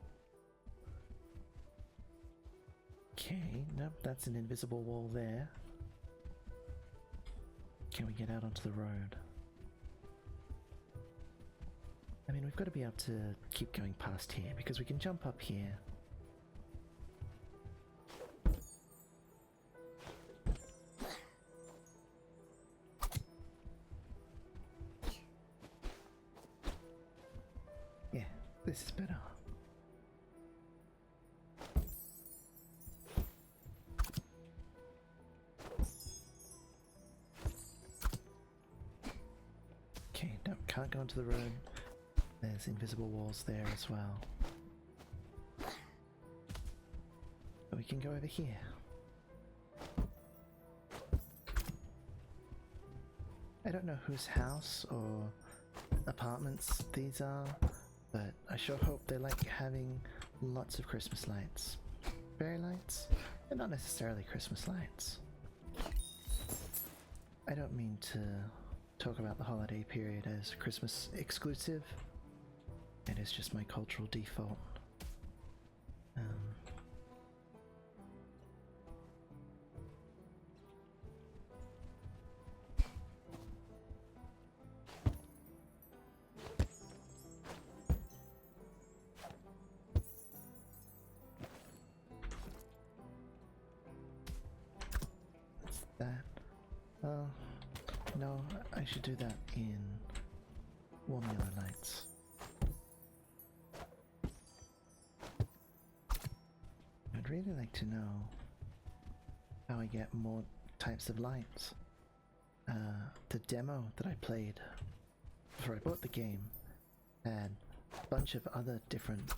Okay, nope, that's an invisible wall there. Can we get out onto the road? I mean, we've got to be able to keep going past here, because we can jump up here. Yeah, this is better. Okay, no, can't go onto the road. There's invisible walls there as well. But we can go over here. I don't know whose house or apartments these are, but I sure hope they like having lots of Christmas lights. Fairy lights? They're not necessarily Christmas lights. I don't mean to talk about the holiday period as Christmas exclusive. It is just my cultural default. What's that? Oh, no, I should do that in warm yellow lights. I'd really like to know how I get more types of lights. The demo that I played before I bought the game had a bunch of other different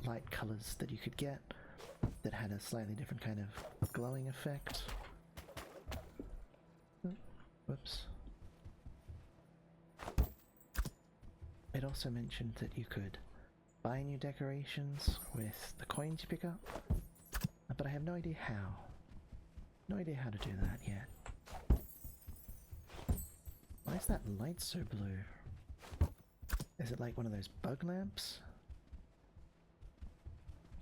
light colors that you could get that had a slightly different kind of glowing effect. Whoops. It also mentioned that you could buy new decorations with the coins you pick up, but I have no idea how. No idea how to do that yet. Why is that light so blue? Is it like one of those bug lamps?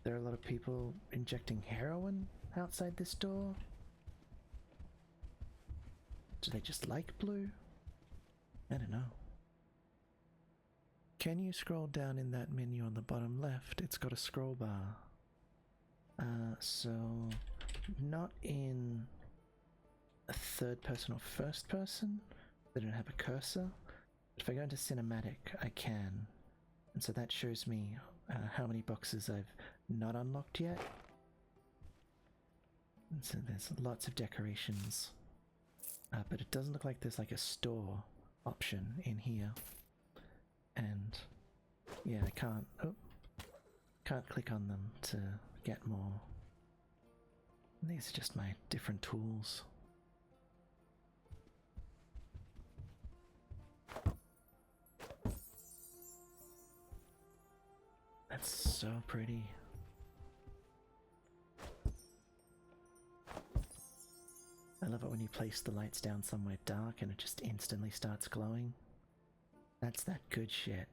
There are a lot of people injecting heroin outside this door? Do they just like blue? I don't know. Can you scroll down in that menu on the bottom left? It's got a scroll bar. So not in a third person or first person. They don't have a cursor. But if I go into cinematic, I can. And so that shows me how many boxes I've not unlocked yet. And so there's lots of decorations. But it doesn't look like there's like a store option in here. And yeah, I can't click on them to get more. These are just my different tools. That's so pretty. I love it when you place the lights down somewhere dark and it just instantly starts glowing. That's that good shit.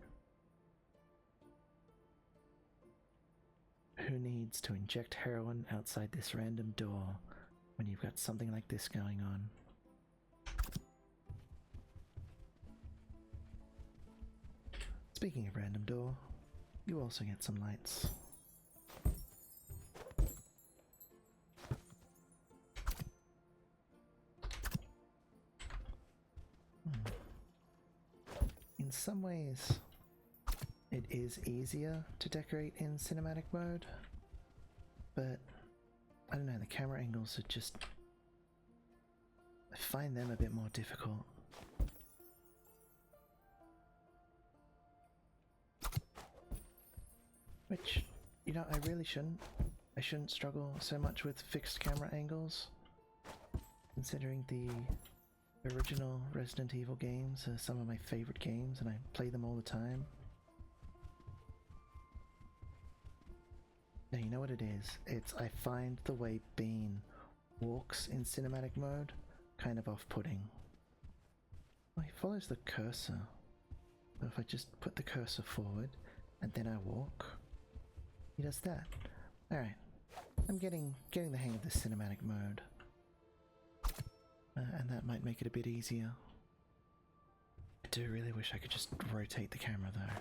Who needs to inject heroin outside this random door when you've got something like this going on? Speaking of random door, you also get some lights. In some ways, it is easier to decorate in cinematic mode, but I don't know, the camera angles are just... I find them a bit more difficult. Which, you know, I really shouldn't. I shouldn't struggle so much with fixed camera angles, considering the original Resident Evil games are some of my favorite games and I play them all the time. Now, you know what it is? It's I find the way Bean walks in cinematic mode kind of off-putting. Well, he follows the cursor. So if I just put the cursor forward and then I walk, he does that. Alright, I'm getting the hang of the cinematic mode. And that might make it a bit easier. I do really wish I could just rotate the camera though.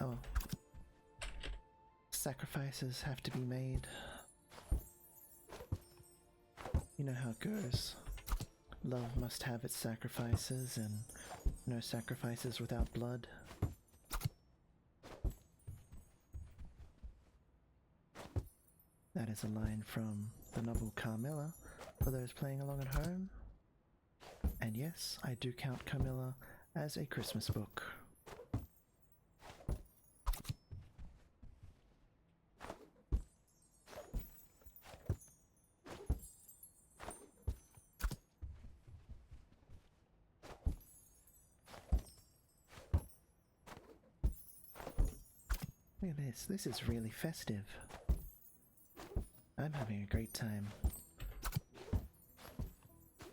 Oh well. Sacrifices have to be made. You know how it goes. Love must have its sacrifices, and no sacrifices without blood. That is a line from the novel Carmilla, for those playing along at home. And yes, I do count Carmilla as a Christmas book. Look at this, this is really festive. I'm having a great time.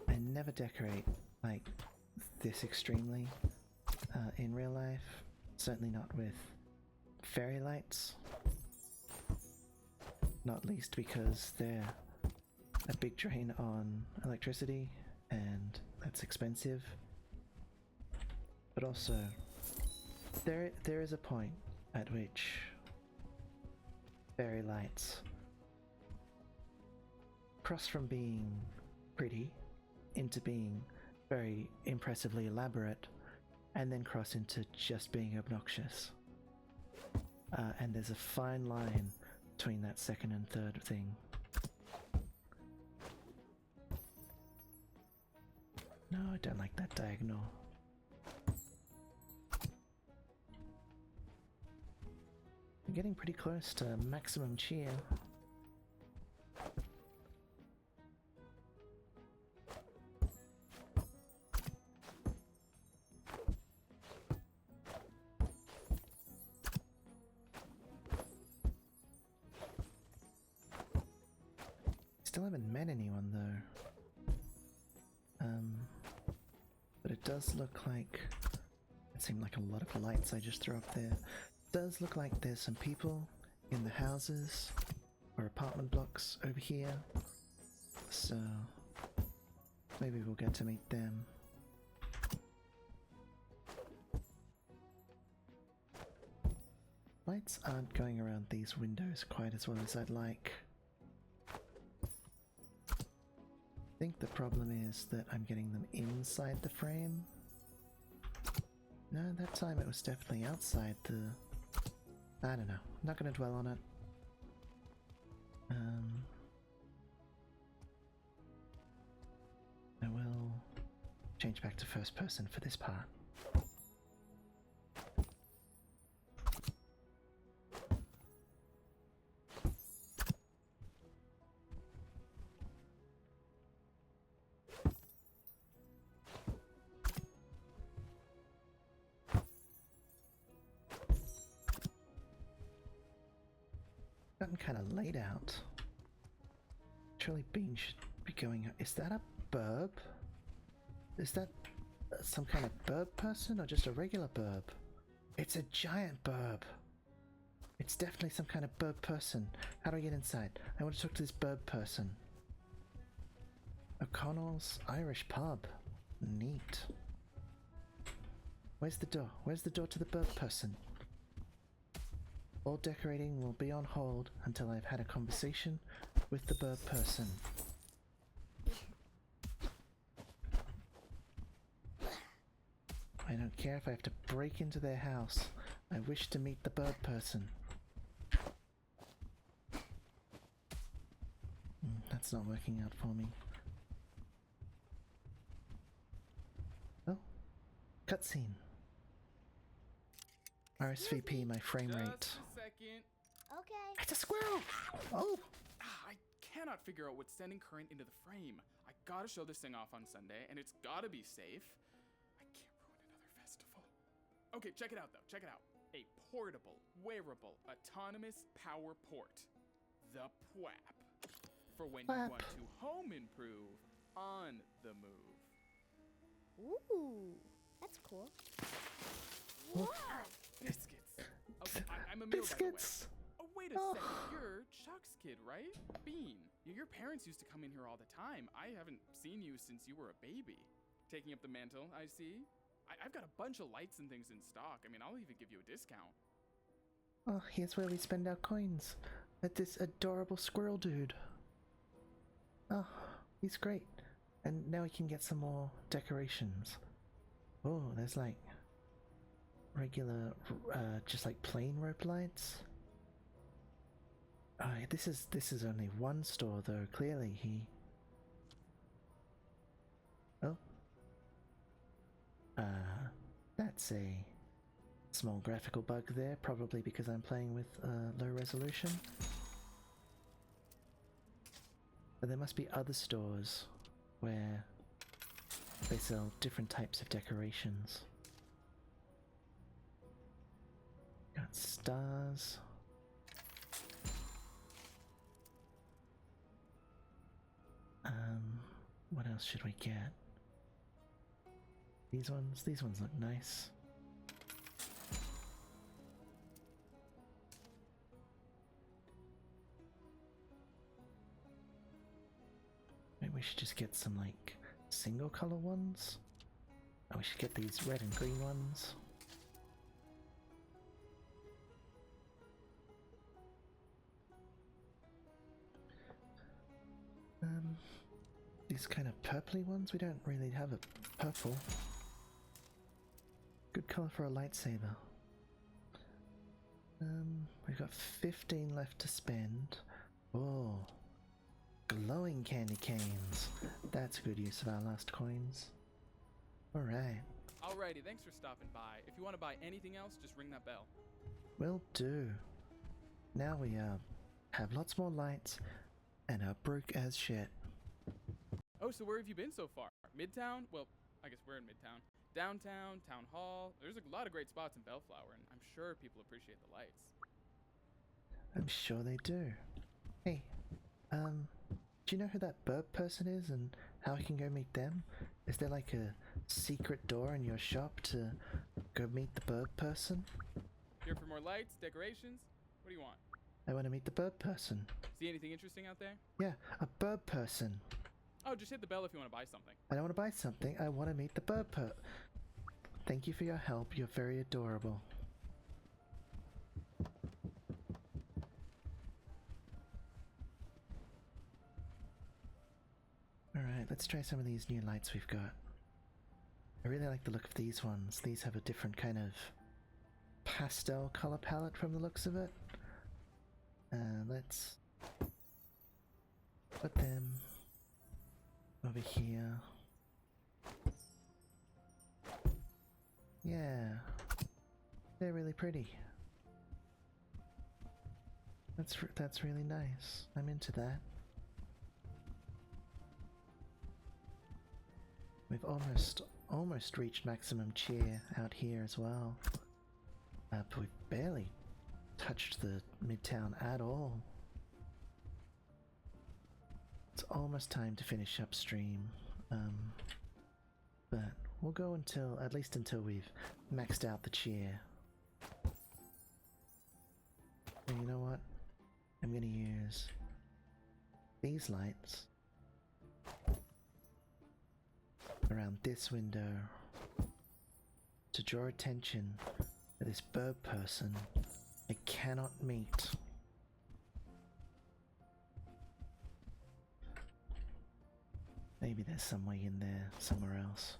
I never decorate like this extremely in real life, certainly not with fairy lights. Not least because they're a big drain on electricity and that's expensive. But also, there is a point at which fairy lights cross from being pretty into being very impressively elaborate, and then cross into just being obnoxious. And there's a fine line between that second and third thing. No, I don't like that diagonal. I'm getting pretty close to maximum cheer. Still haven't met anyone though. But it does look like, it seemed like a lot of lights I just threw up there. It does look like there's some people in the houses or apartment blocks over here. So maybe we'll get to meet them. Lights aren't going around these windows quite as well as I'd like. I think the problem is that I'm getting them inside the frame. No, that time it was definitely outside the... I don't know. I'm not going to dwell on it. I will change back to first person for this part. Gotten kind of laid out. Surely Bean should be going. Is that a burb? Is that some kind of burb person or just a regular burb? It's a giant burb. It's definitely some kind of burb person. How do I get inside? I want to talk to this burb person. O'Connell's Irish pub. Neat. Where's the door? Where's the door to the burb person? All decorating will be on hold until I've had a conversation with the bird person. I don't care if I have to break into their house. I wish to meet the bird person. That's not working out for me. Oh, cutscene. RSVP my frame rate. Just a second. Okay. It's a squirrel! Oh! I cannot figure out what's sending current into the frame. I gotta show this thing off on Sunday, and it's gotta be safe. I can't ruin another festival. Okay, check it out though. Check it out. A portable, wearable, autonomous power port. The PWAP. For when you want to home improve on the move. Ooh, that's cool. What? Biscuits. Okay, I'm a meal, Biscuits! by the way. Oh, wait a second. You're Chuck's kid, right? Bean. Your parents used to come in here all the time. I haven't seen you since you were a baby. Taking up the mantle, I see. I've got a bunch of lights and things in stock. I mean, I'll even give you a discount. Oh, here's where we spend our coins. At this adorable squirrel dude. Oh, he's great. And now we can get some more decorations. Oh, there's like regular, just like plain rope lights. This is only one store though. Clearly he. Oh. That's a small graphical bug there, probably because I'm playing with low resolution. But there must be other stores where they sell different types of decorations. Got stars. What else should we get? These ones look nice. Maybe we should just get some like single color ones. Oh, we should get these red and green ones. These kind of purpley ones, we don't really have a purple. Good color for a lightsaber. We've got 15 left to spend. Oh, glowing candy canes. That's a good use of our last coins. Alright. Alrighty, thanks for stopping by. If you want to buy anything else, just ring that bell. Will do. Now we have lots more lights and are broke as shit. Oh, so where have you been so far? Midtown? Well, I guess we're in Midtown. Downtown, Town Hall. There's a lot of great spots in Bellflower, and I'm sure people appreciate the lights. I'm sure they do. Hey, do you know who that burp person is and how I can go meet them? Is there like a secret door in your shop to go meet the burp person? Here for more lights, decorations? What do you want? I want to meet the burp person. See anything interesting out there? Yeah, a burp person. Oh, just hit the bell if you want to buy something. I don't want to buy something, I want to meet the burp per- Thank you for your help, you're very adorable. Alright, let's try some of these new lights we've got. I really like the look of these ones. These have a different kind of pastel color palette from the looks of it. Let's put them over here. really pretty. That's really nice. I'm into that. We've almost reached maximum cheer out here as well. But we've barely touched the midtown at all. It's almost time to finish upstream. But we'll go until, at least until we've maxed out the cheer. And you know what? I'm gonna use these lights around this window to draw attention to this bird person I cannot meet. Maybe there's some way in there somewhere else.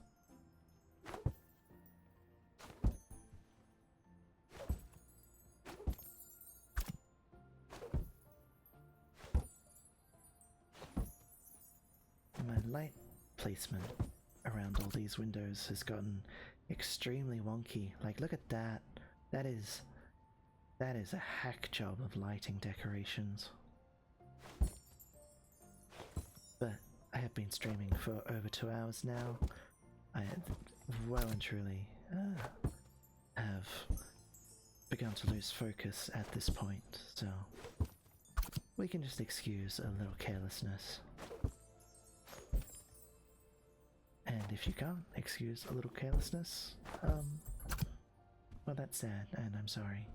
My light placement around all these windows has gotten extremely wonky. Like, look at that. That is a hack job of lighting decorations. But I have been streaming for over 2 hours now. I well and truly have begun to lose focus at this point, so we can just excuse a little carelessness. And if you can't excuse a little carelessness, well, that's sad, and I'm sorry.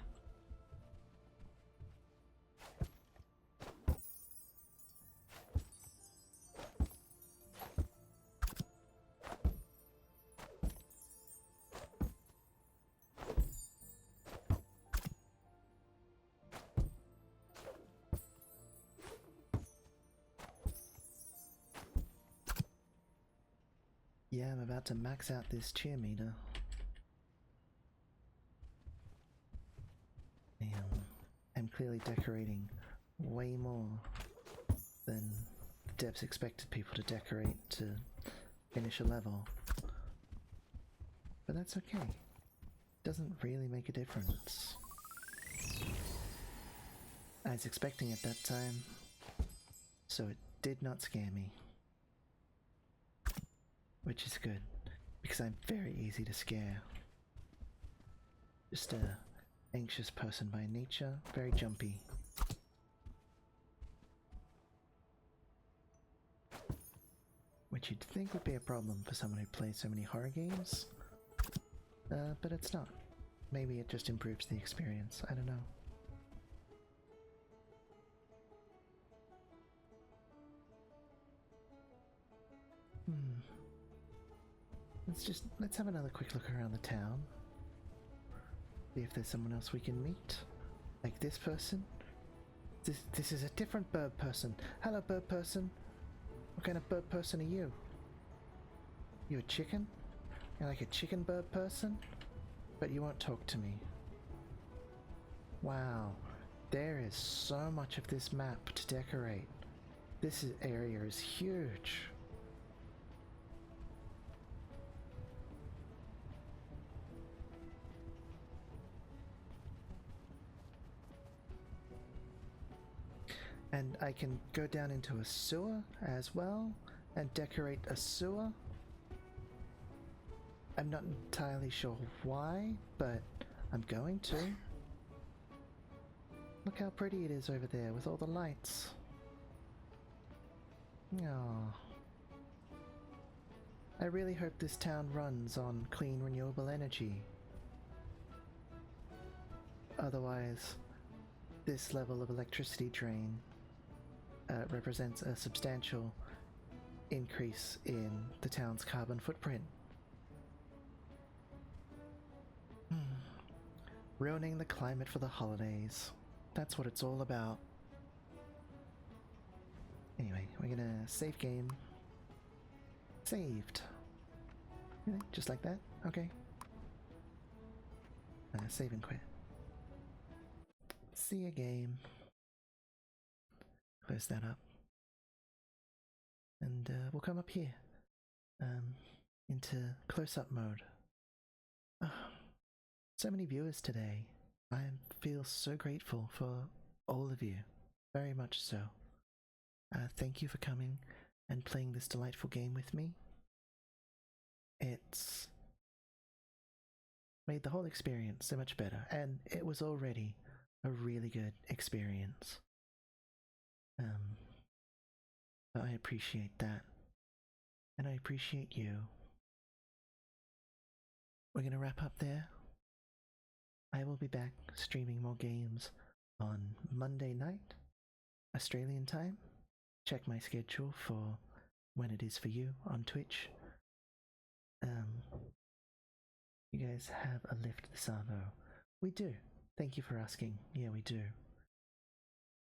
Yeah, I'm about to max out this cheer meter. I'm clearly decorating way more than devs expected people to decorate to finish a level. But that's okay. Doesn't really make a difference. I was expecting it that time, so it did not scare me. Which is good, because I'm very easy to scare. Just a anxious person by nature, very jumpy. Which you'd think would be a problem for someone who plays so many horror games. But it's not. Maybe it just improves the experience, I don't know. Let's have another quick look around the town. See if there's someone else we can meet. Like this person. This is a different bird person. Hello, bird person. What kind of bird person are you? You a chicken? You're like a chicken bird person? But you won't talk to me. Wow. There is so much of this map to decorate. This area is huge. And I can go down into a sewer as well and decorate a sewer. I'm not entirely sure why, but I'm going to. Look how pretty it is over there with all the lights. Aww. I really hope this town runs on clean renewable energy. Otherwise, this level of electricity drain represents a substantial increase in the town's carbon footprint. Ruining the climate for the holidays. That's what it's all about. Anyway, we're gonna save game. Saved. Really? Just like that? Okay. Save and quit. See a game. Close that up. And we'll come up here. Into close-up mode. So many viewers today. I feel so grateful for all of you. Very much so. Thank you for coming and playing this delightful game with me. It's made the whole experience so much better, and it was already a really good experience. But I appreciate that, and I appreciate you. We're gonna wrap up there. I will be back streaming more games on Monday night, Australian time. Check my schedule for when it is for you on Twitch. You guys have a lift the Savo. We do. Thank you for asking. Yeah, we do.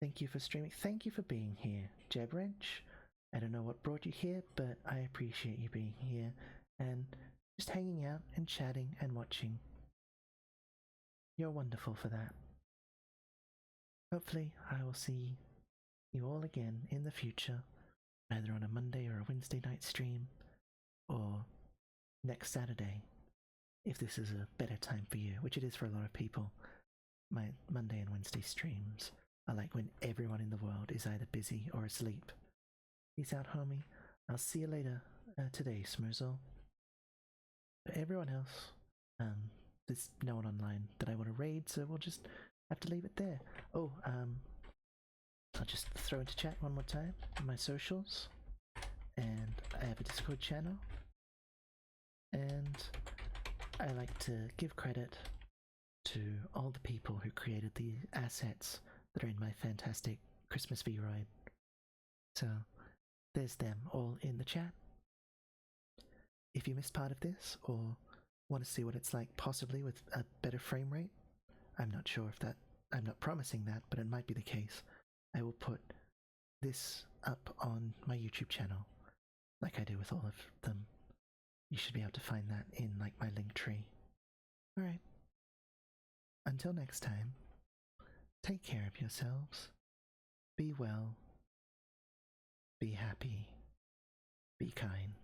Thank you for streaming. Thank you for being here, Jeb Wrench. I don't know what brought you here, but I appreciate you being here and just hanging out and chatting and watching. You're wonderful for that. Hopefully, I will see you all again in the future, either on a Monday or a Wednesday night stream, or next Saturday, if this is a better time for you, which it is for a lot of people. My Monday and Wednesday streams are like when everyone in the world is either busy or asleep. Peace out, homie. I'll see you later today, Smurzel. For everyone else, there's no one online that I want to raid, so we'll just have to leave it there. Oh, I'll just throw into chat one more time my socials, and I have a Discord channel, and I like to give credit to all the people who created the assets that are in my fantastic Christmas Vroid. So there's them all in the chat. If you missed part of this or want to see what it's like possibly with a better frame rate, I'm not sure if that, I'm not promising that, but it might be the case. I will put this up on my YouTube channel like I do with all of them. You should be able to find that in like my link tree. Alright. Until next time, take care of yourselves. Be well. Be happy. Be kind.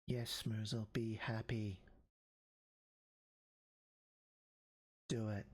Yes, Smurzel, be happy. Do it.